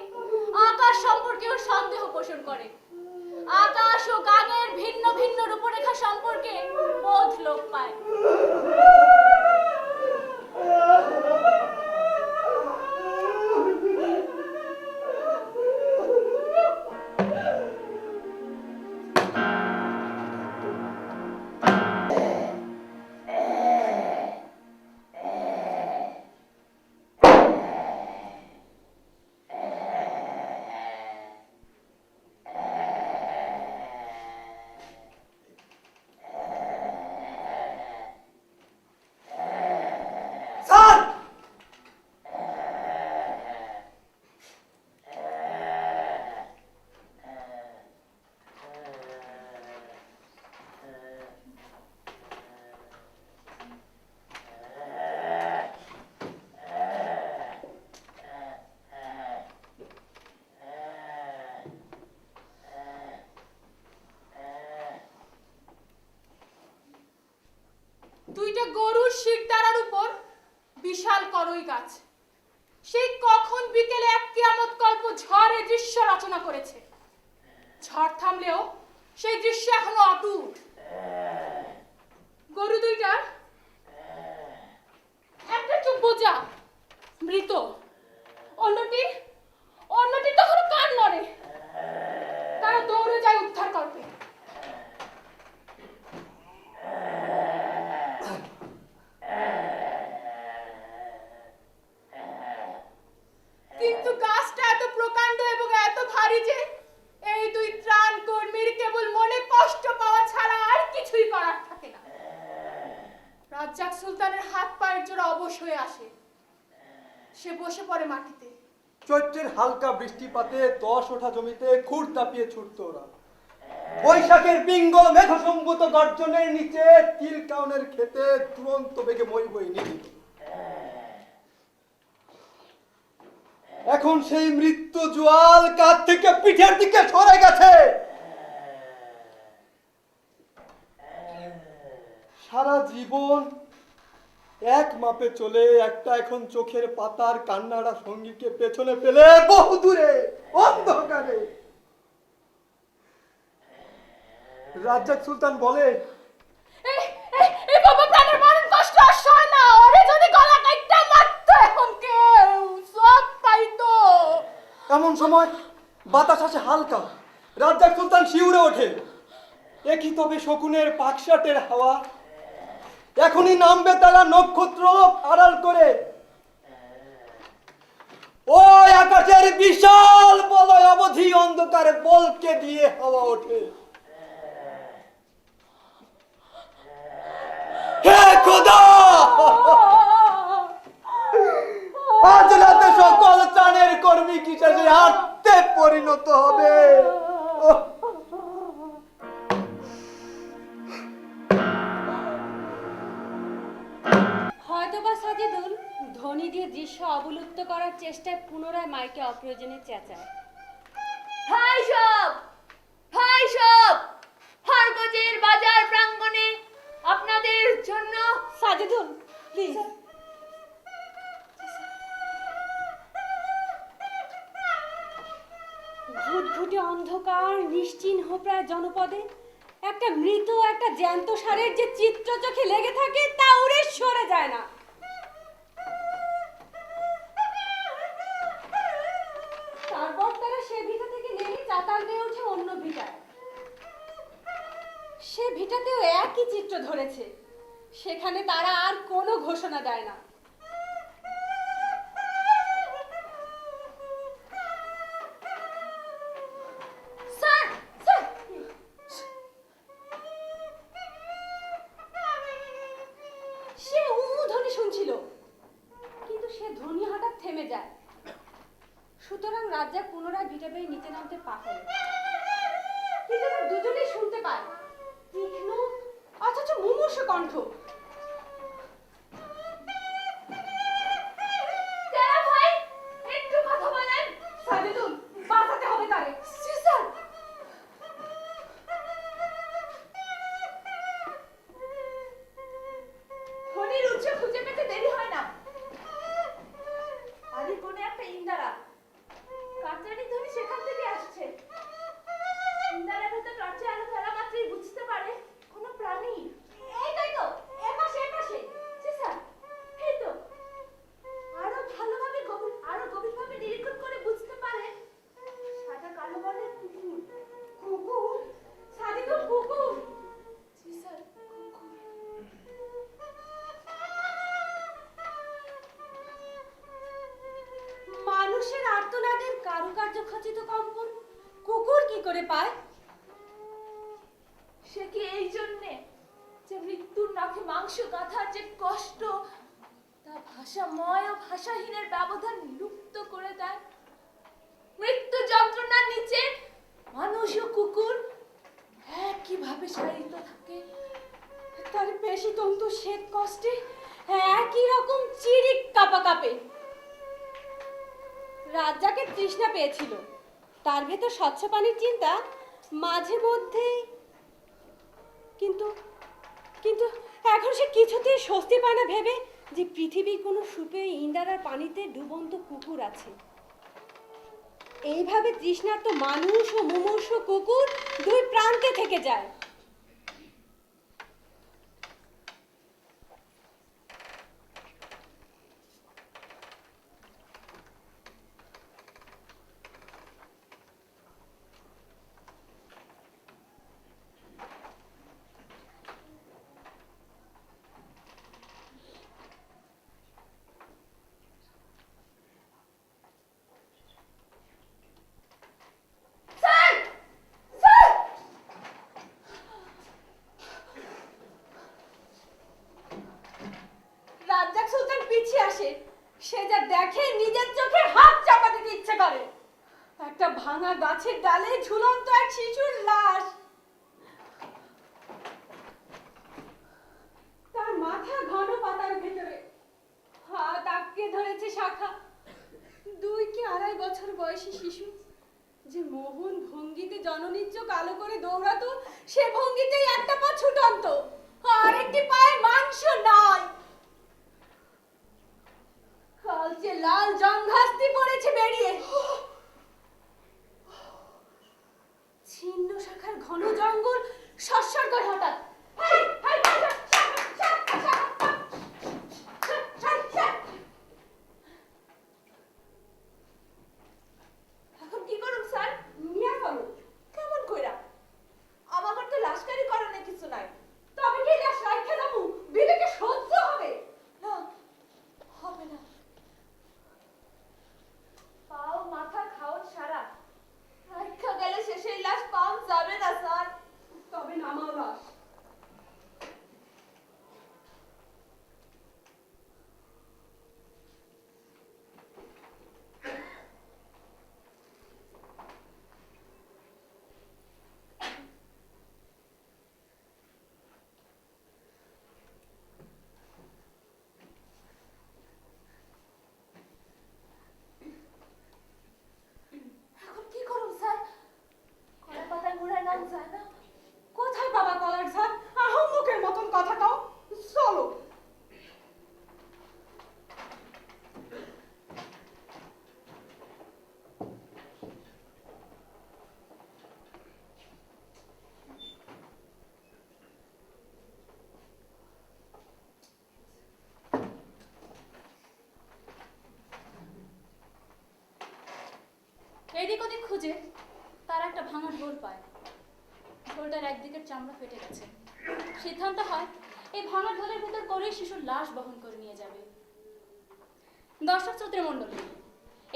আকাশ সম্পর্কেও সন্দেহ পোষণ করে। আকাশ ও গাঙের ভিন্ন ভিন্ন রূপরেখা সম্পর্কে বোধ লোপ পায়। দুইটা গরুর শিরদাঁড়ার উপর বিশাল করই গাছ। সেই কখন বিকেলে এক কিয়ামত কল্প ঝড়ে দৃশ্য রচনা করেছে। ঝড় থামলেও সেই দৃশ্য এখনো অটুট। গরু দুইটার একটা চোখ বোঝা মৃত, অন্যটি তখন কান নড়ে। তারা দৌড়ে যায় উদ্ধার করতে। কিন্তু গাছটা এত প্রকাণ্ড এবং এত ভারী যে এই দুই ত্রাণ কর্মীর কেবল মনে কষ্ট পাওয়া ছাড়া আর কিছুই করার থাকে না। রাজ্জাক সুলতানের হাত পায়ের জোড়া অবশ হয়ে আসে। সে বসে পড়ে মাটিতে। চৈত্রের হালকা বৃষ্টিপাতে 10 ওঠা জমিতে খুর তাপিয়ে ছুটতো ওরা। বৈশাখের পিঙ্গল মেঘসম্ভূত গর্জনের নিচে তিল কাউনের খেতে দুরন্ত বেগে মই বই নিয়ে এখন সেই মৃত্যু জোয়াল কাঁধ থেকে পিঠের দিকে সরে গেছে। সারা জীবন এক মাপে চলে একটা এখন চোখের পাতার কান্নাড়া সঙ্গীকে পেছনে ফেলে বহু দূরে অন্ধকারে রাজ্জাক সুলতান বলে, এই বাবা প্রাণের মরণ কষ্ট আর সয় না, ওরে যদি গলা কাটটা মারতো এখন কেউ সব পাইতো। এমন সময় বাতাস আসে হালকা, রাজ্জাক সুলতান শিউরে ওঠে। একই তবে শকুনের পাকশাটের হাওয়া, এখনই নামবে তারা নক্ষত্র আড়াল করে। ওই আকাশের বিশাল বলয় অবধি অন্ধকারে বলকে দিয়ে হাওয়া ওঠে। হে খোদা, আজ রাতে সকল ত্রাণের কর্মী কি শেষে আত্মে পরিণত হবে। হয়তোবা সাজিদুল ধ্বনি দিয়ে দৃশ্য অবলুপ্ত করার চেষ্টায় পুনরায় মাইকে অপ্রয়োজনে চেঁচায়। হাই সব, হাই সব, হরগজের বাজার প্রাঙ্গণে আপনাদের জন্য। সাজিদুল প্লিজ। ঘুটঘুটে অন্ধকার নিশ্চিহ্ন প্রায় জনপদে একটা মৃত একটা জ্যান্ত সারের যে চিত্র চোখে লেগে থাকে তা উড়ে সরে যায় না। তারপর তারা সে ভিটা থেকে নেমে চাতাল দিয়ে উঠে অন্য ভিটায়। সে ভিটাতেও একই চিত্র ধরেছে, সেখানে তারা আর কোনো ঘোষণা দেয় না। স্যার, স্যার, সে ধ্বনি শুনছিল, কিন্তু সে ধ্বনি হঠাৎ থেমে যায়। সুতরাং রাজ্জাক পুনরায় ভিটা বেয়ে নিচে নামতে পা ফেলে। কিন্তু তারা দুজনেই শুনতে পায় তীক্ষ্ণ অথচ মুমূর্ষু কণ্ঠ। তেরা ভাই একটু কথা বলেন। সাজিদুল, বাঁচাতে হবে তারে। স্যার, ধ্বনির উৎস খুঁজে পেতে দেরি হয় না। বাড়ির কোণে একটা ইন্দারা, কাচারি ধ্বনি সেখান থেকে আসছে। ইন্দারার ভেতর টর্চে আলো ফেলা মাত্রই বুঝতে পারে কোনো প্রাণী। এই তাই তো, এপাশে এপাশে। জি স্যার, এই তো। আরো ভালোভাবে আরো গভীরভাবে নিরীক্ষণ করে বুঝতে পারে সাদা কালো বর্ণের কুকুর। কুকুর? সাজিদুল, কুকুর? জি স্যার, কুকুর। মানুষের আর্তনাদের কারুকার্য খচিত কম্পন কুকুর কি করে পায়? সে কি এই জন্যে যে মৃত্যুর নাকে মাংস গাঁথার যে কষ্ট তা ভাষাময় ও ভাষাহীনের ব্যবধান লুপ্ত করে দেয়? মৃত্যু যন্ত্রণার নিচে মানুষ ও কুকুর একইভাবে শায়িত থাকে। তার পেশি তন্তু শ্বেত কষ্টে একই রকম চিরিক কাঁপা কাঁপে। রাজ্জাকে তৃষ্ণা পেয়েছিল, তার ভেতর স্বচ্ছ পানির চিন্তা মাঝে মধ্যে, কিন্তু কিন্তু এখন সে কিছুতেই স্বস্তি পায় না ভেবে যে পৃথিবীর কোনো সুপে ইন্দারার পানিতে ডুবন্ত কুকুর আছে। এইভাবে তৃষ্ণার্ত মানুষ ও মুমূর্ষু কুকুর দুই প্রান্তে থেকে যায়। রাজ্জাক সুলতান পিছিয়ে আসে। সে যা দেখে নিজের চোখে হাত চাপা দিতে ইচ্ছে করে। একটা ভাঙা গাছের ডালে ঝুলন্ত এক শিশুর লাশ। মাথা ঘন পাতার ভেতরে, হাত আটকে ধরেছে শাখা। 2 কি 2.5 বছর বয়সী শিশু যে মোহন ভঙ্গিতে জননীর চোখ আলো করে দৌড়াতো, সে ভঙ্গিতেই একটা পা ছুটন্ত, আর একটি পায়ে মাংস নাই। কালচে লাল জংঘাস্তি পড়েছে বেরিয়ে। ছিন্ন শাখার ঘন জঙ্গল সস্বর করে হঠাৎ। হেই, হেই, এখন কি করুন স্যার? নিয়ে ফেলো। কেমন কইরা? আমার তো লাশকারি করণে কিছু নাই। তবে কি লাশ রাইখা যাবো? বিবেকে সহ্য হবে না, হবে না। পাও মাথা খাওন সারা রাইখা গেলে শেষের লাশ পাওয়া যাবে না স্যার। তবে নামাও লাশ। এখন কি করুন স্যার? কলা পাতায় মুড়ায় নাম যায় না। কোথায় বাবা কলার ঝাড়? আহম্মকের মতন কথাটাও। চলো। এদিক ওদিক খুঁজে তার একটা ভাঙা ঢোল পায়। ঢোলটার একদিকের চামড়া ফেটে গেছে। সিদ্ধান্ত হয় এই ভাঙা ঢোলের ভেতর করেই শিশুর লাশ বহন করে নিয়ে যাবে। দর্শক শ্রোতৃমণ্ডলী,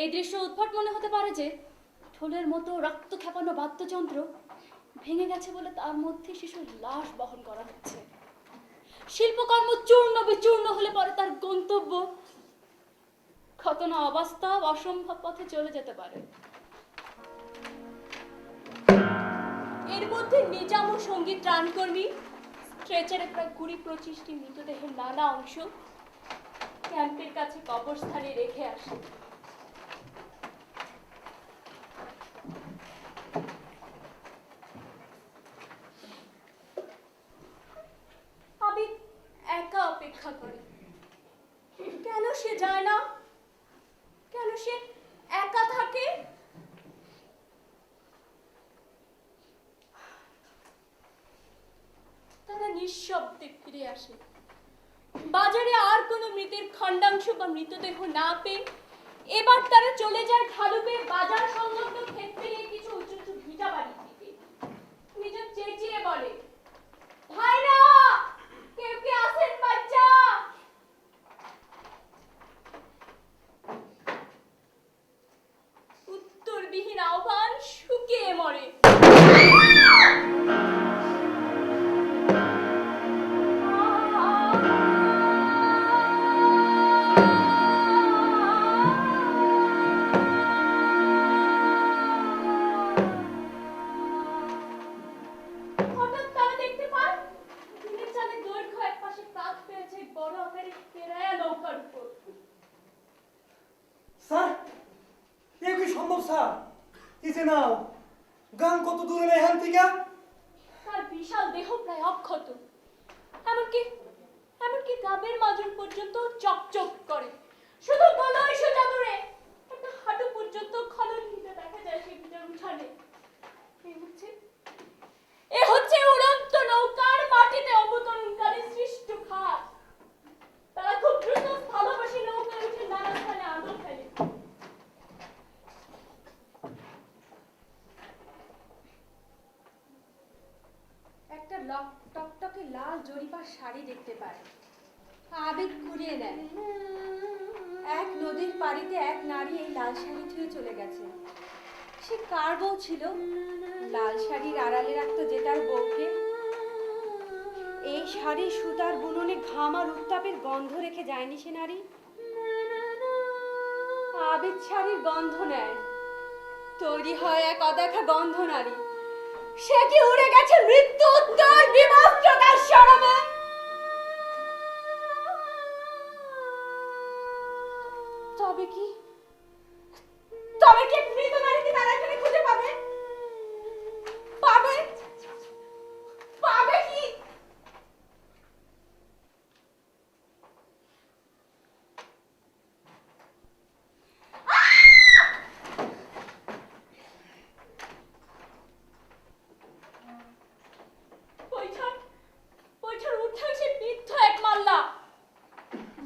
এই দৃশ্য উদ্ভট মনে হতে পারে যে ঢোলের মতো রক্ত খেপানো বাদ্যযন্ত্র ভেঙে গেছে বলে তার মধ্যে শিশুর লাশ বহন করা হচ্ছে। শিল্পকর্ম চূর্ণ বিচূর্ণ হলে পরে তার গন্তব্য কত না অবাস্তব অসম্ভব পথে চলে যেতে পারে। এর মধ্যে নিজাম ও সঙ্গীত ত্রাণকর্মী স্ট্রেচারে প্রায় 20-25টি মৃতদেহের নানা অংশ ক্যাম্পের কাছে কবরস্থানে রেখে আসে। আবিদ একা অপেক্ষা করে। কেন সে যায় না? কেন সে একা থাকে? তারা নিঃশব্দে ফিরে আসে। বাজারে আর কোনো মৃতের খণ্ডাংশ বা মৃতদেহ না পেয়ে এবার তারা চলে যায় খালুপে বাজার সংলগ্ন ক্ষেত্রে কিছু উঁচু উঁচু ভিটা বাড়ির দিকে। নিজে চেঁচিয়ে বলে, ভাইরা, কেউ কে আসেন বাচ্চা? উত্তরবিহীন আহ্বান শুকিয়ে মরে। হঠাৎ তারা দেখতে পায় দিনের চাঁদে দৈর্ঘ্য এক পাশে কাজ পেয়েছে বড় আকারের কেরায়া নৌকার উপর। স্যার, এ কি সম্ভব স্যার? এই যে নাও, গান কত দূরে এখান থেকে? তার বিশাল দেহ প্রায় অক্ষত, এমনকি গাবের মাজন পর্যন্ত চকচক করে। শুধু গলায় সোজা একটা হাঁটু পর্যন্ত খনন নিতে দেখা যায় সেই ভিটার উঠানে। এ হচ্ছে উড়ন্ত নৌকার মাটিতে অবতরণকারী সৃষ্ট খাত। তারা খুব দ্রুত স্থলবাসী নৌকায় উঠে নানা স্থানে আলো ফেলে। একটা টকটকে লাল জরিপার শাড়ি দেখতে পায়। আবেগ কুড়িয়ে নেয়। এক নদীর পাড়িতে এক নারী এই লাল শাড়ি ধুয়ে চলে গেছে। সে কার বউ ছিল? লাল শাড়ির আড়ালে রাখতো যে তার বউকে। এই শাড়ির সুতার বুননে ঘাম আর উত্তাপের গন্ধ রেখে যায়নি সে নারী। আবেগ শাড়ির গন্ধ নেয়, তৈরি হয় এক অদেখা গন্ধ নারী। সে কি উড়ে গেছে মৃত্যু উত্তর বিমস্ত্রতার সরবে? তবে কি মৃত নারীকে তারা এখানে খুঁজে পাবে? পাবে পাবে কি? বৈঠার উঠাই সে বৃদ্ধ এক মাল্লা,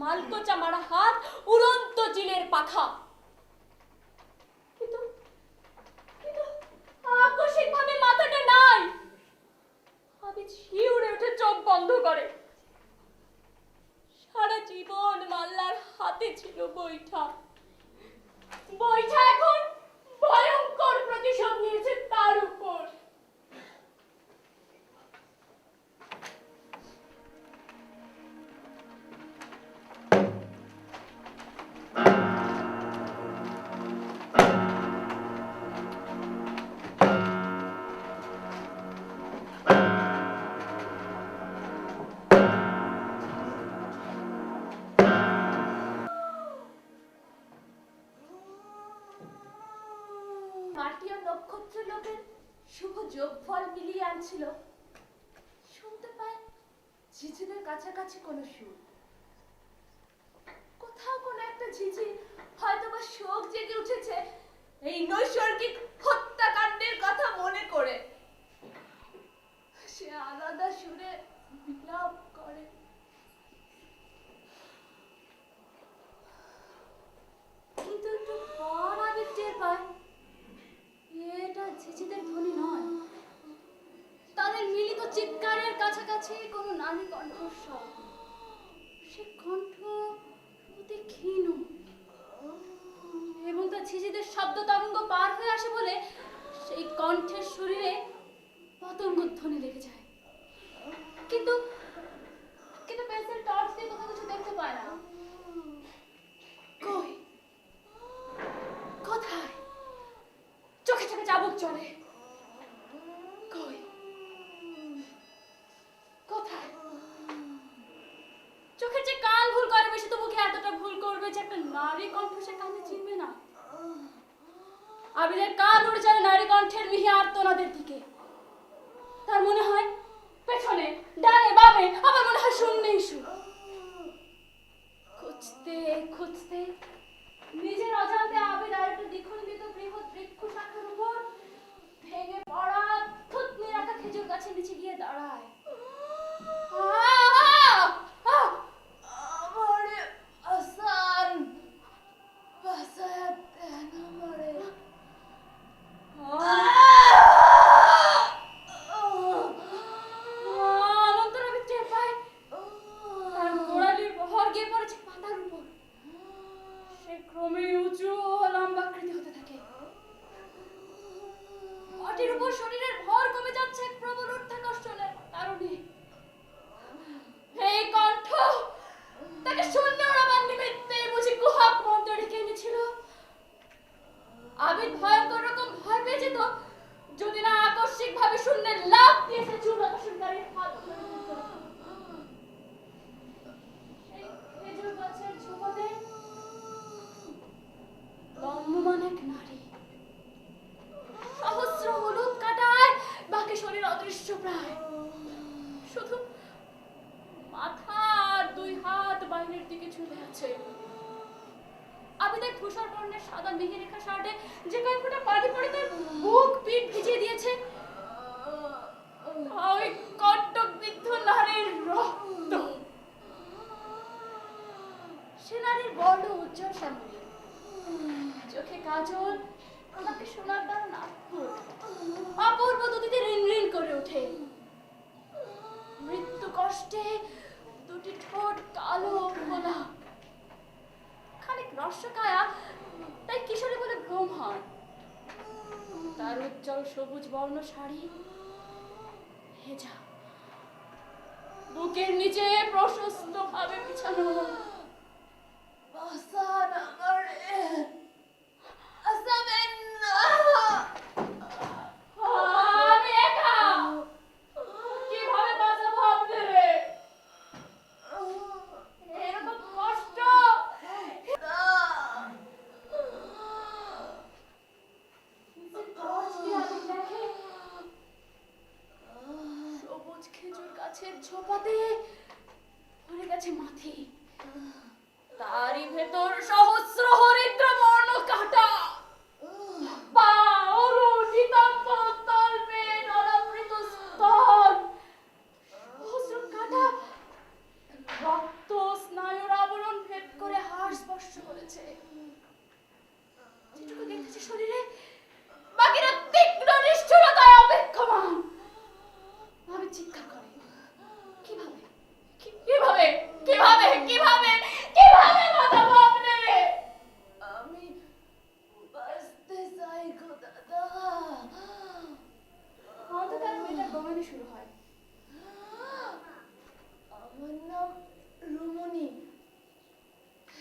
মালকোচা মারা হাত, উড়ন্ত জিলের পাখা। কিন্তু কিন্তু আকস্মিকভাবে মাথাটা নাই। আবিদ শিউরে উঠে চোখ বন্ধ করে। সারা জীবন মাল্লার হাতে ছিল বৈঠা। বৈঠা এখন ভয়ঙ্কর প্রতিশোধ নিয়েছে তার উপর। মাটি ও নক্ষত্র লোকের শুভ যোগফল মিলিয়ে আনছিল। শুনতে পায় ঝিঝিদের কাছাকাছি কোনো সুর, কোথাও কোনো একটা ঝিঝি হয়তোবা শোক জেগে উঠেছে এই নৈসর্গিক হত্যাকাণ্ডের কথা মনে করে। সে আলাদা সুরে বিলাপ করে। কিন্তু একটু পর আবিদ টের পায় এটা ঝিঝিদের ধ্বনি নয়, তাদের মিলিত চিৎকারের কাছাকাছি কোনো নারী কণ্ঠস্বর। সে কণ্ঠ অতি ক্ষীণ এবং তা ঝিঝিদের শব্দ তরঙ্গ পার হয়ে আসে বলে সেই কণ্ঠের শরীরে পতঙ্গ ধ্বনি লেগে যায়। কিন্তু কিন্তু পেন্সিল টর্চ দিয়ে কোথাও কিছু দেখতে পায় না। কই, কোথায়? চোখে চোখে চাবুক চলে। কই, কোথায়? চোখের যে কান ভুল করে বেশি, তো মুখে এতটা ভুল করবে যে একটা নারী কণ্ঠ সে কানে চিনবে না। আবিদের কান উড়ে যায় নারী কণ্ঠের মিহি আর্তনাদের দিকে। তার মনে হয় পেছনে, ডানে বামে, আবার মনে হয় শূন্যেই সুর। খুঁজতে খুঁজতে নিজের অজান্তে আবিদ আর একটা দ্বিখণ্ডিত বৃহৎ বৃক্ষ শাখার উপর ভেঙে পড়া থুতনি রাখা খেজুর গাছের নিচে গিয়ে দাঁড়ায়। আমারে আসান বাসায়া দেন আমারে। অনন্তর আমি টের পাই তার গোড়ালির বহর গিয়ে পড়েছে পাতার উপর। সে ক্রমে উঁচু ও লম্বাকৃতি হতে থাকে। মাটির উপর শরীরের ভর কমে যাচ্ছে এক প্রবল ঊর্ধ্বাকর্ষণের কারণে। এই কণ্ঠ তাকে শূন্য উড়াবার নিমিত্তে বুঝি গুহাক মন্ত্র ডেকে এনেছিল। আবিদ ভয়ঙ্কর রকম ভয় পেয়ে যেত যদি না আকস্মিক ভাবে শূন্যের লাফ দিয়েছে চুল আকর্ষণকারীর হাত ধরে দিত। সেই খেজুর গাছের ঝোপাতে লম্বমান এক নারী, সহস্র হলুদ কাটায় বাকি শরীর অদৃশ্য প্রায়, শুধু মাথা আর দুই হাত বাইরের দিকে ঝুলে আছে। আবিদের ধূসর বর্ণের সাদা মিহিরেখা শার্টে যে কয়েক ফোঁটা পানি পড়ে তার বুক পিঠ ভিজিয়ে দিয়েছে, ওই কটক বিদ্ধ নারীর রক্ত। সে নারীর বড় উজ্জ্বল সামনে, চোখে কাজল, আমাকে সোনার দ্বারা নাক্ষর, অপূর্ব দুটিতে রিনরিন করে ওঠে। মৃত্যু কষ্টে দুটি ঠোঁট কালো খোলা, খানিক রসকায়া, তাই কিশোরী বলে ভ্রম হয়। তার উজ্জ্বল সবুজ বর্ণ শাড়ি ভেজা, বুকের নিচে প্রশস্ত ভাবে বিছানো। বাসান আমারে, আসাবেন না। আমি একা, কিভাবে বাঁচাবো আপনারে? এরকম কষ্ট সোপাতে ভরে গেছে মাথি, তারই ভেতর সহস্র হরিদ্র বর্ণ কাটা, পা অরু নিতম্ব তল্পে নরাবৃত স্তন, সহস্র কাটা রক্ত স্নায়ুর আবরণ ভেদ করে হাড় স্পর্শ করেছে। যেটুকু দেখেছে শরীরে, বাকিরা তীক্ষ্ণ নিষ্ঠুরতায় অপেক্ষমান। আমি চিৎকার করি, কিভাবে কিভাবে কিভাবে কিভাবে কিভাবে বাঁচাবো আপনি? আমি বাঁচতে চাই গো দাদা। অন্ধকার মেয়েটা গমনে শুরু হয়। আমার নাম রুমনি,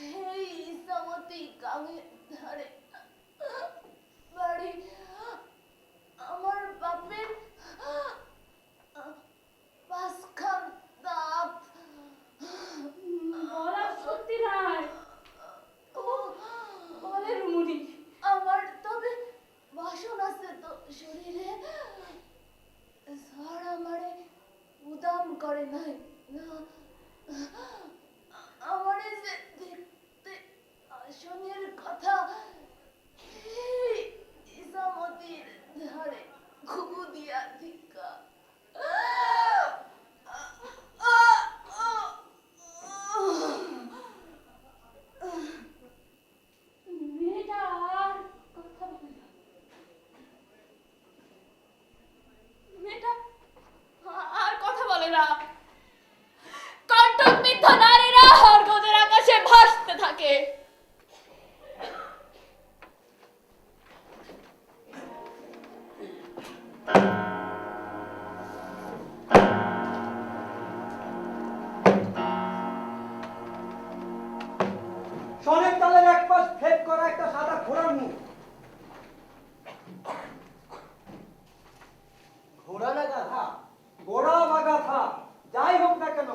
এই ইসামতি গাঙের ধারে বাড়ি। আমার বাপের পাঁচখান দাঁত। বলা সত্যি নয়, বলে রুমনি। আমার তবে বাসন আছে তো শরীরে, ঝড় আমারে উদাম করে নাই না। আমারে যে দেখতে আসনের কথা, এই ইসামতির ধারে ঘুঘু দিয়া ধিক্কা। মেয়েটা আর কথা বলে না। মেয়েটা আর কথা বলে না। কণ্ঠবিদ্ধ নারীরা হরগদের আকাশে ভাসতে থাকে। সনের তালের এক পাশ ভেদ করা একটা সাদা ঘোড়ার মুখ। ঘোড়া না গাধা, ঘোড়া বা গাধা যাই হোক না কেন,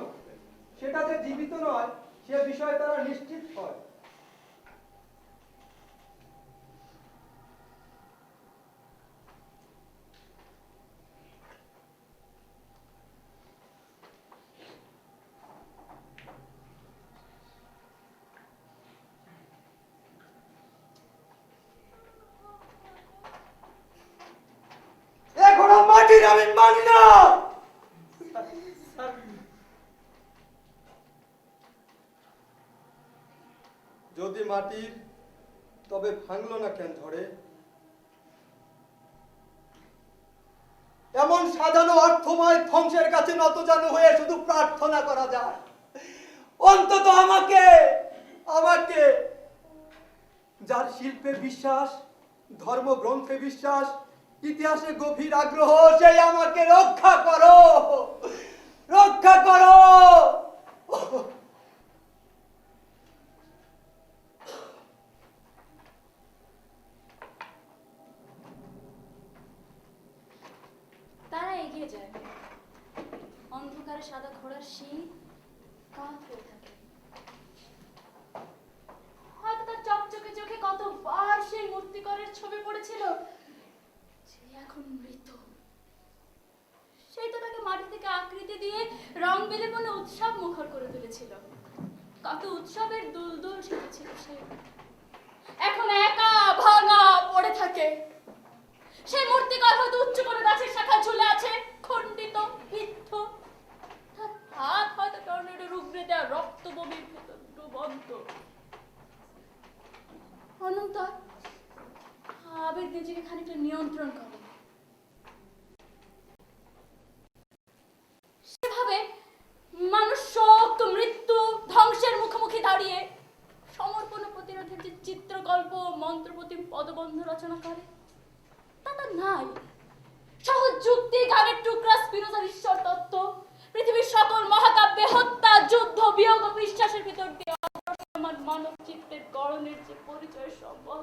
সেটা যে জীবিত নয় সে বিষয়ে তারা নিশ্চিত হয়। মাটির আমি মানি না। যদি মাটির, তবে ভাঙলো না কেন ধরে? এমন সাজানো অর্থময় ধ্বংসের কাছে নতজানু হয়ে শুধু প্রার্থনা করা যায়, অন্তত আমাকে আমাকে যার শিল্পে বিশ্বাস, ধর্মগ্রন্থে বিশ্বাস, ইতিহাসে গভীর আগ্রহ, সেই আমাকে রক্ষা করো, রক্ষা করো। তারা এগিয়ে যায়। অন্ধকারে সাদা ঘোড়ার শিং কাত হয়ে থাকে। হয়তো তার চকচকে চোখে কতবার সেই মূর্তিকরের ছবি পড়েছিল, যে এখন মৃত। সেই তো তাকে মাটি থেকে আকৃতি দিয়ে রং বেলেপনে উৎসব মুখর করে তুলেছিল। কত উৎসবের দুলদুল সেজেছিল সে, এখন একা ভাঙা পড়ে থাকে। সেই মূর্তিকার হয়তো উচ্চ করে গাছের শাখা ঝুলে আছে, খণ্ডিত বৃদ্ধ। তার হাত হয়তো টর্নেডো রুগড়ে দেওয়া রক্ত বমির ভেতর ডুবন্ত। অনন্তর আবেগ নিজেকে খানিকটা নিয়ন্ত্রণ করে। সেভাবে মানুষ শোক, মৃত্যু, ধ্বংসের মুখোমুখি দাঁড়িয়ে সমর্পণ ও প্রতিরোধের যে চিত্রকল্প, মন্ত্রপ্রতিম পদবন্ধ রচনা করে, তা তার নাই। সহজ যুক্তি, গানের টুকরা, স্পিনোজার ঈশ্বর তত্ত্ব, পৃথিবীর সকল মহাকাব্যে হত্যা, যুদ্ধ, বিয়োগ ও বিশ্বাসের ভিতর দিয়ে মানব চিত্রের গড়নের যে পরিচয় সম্ভব,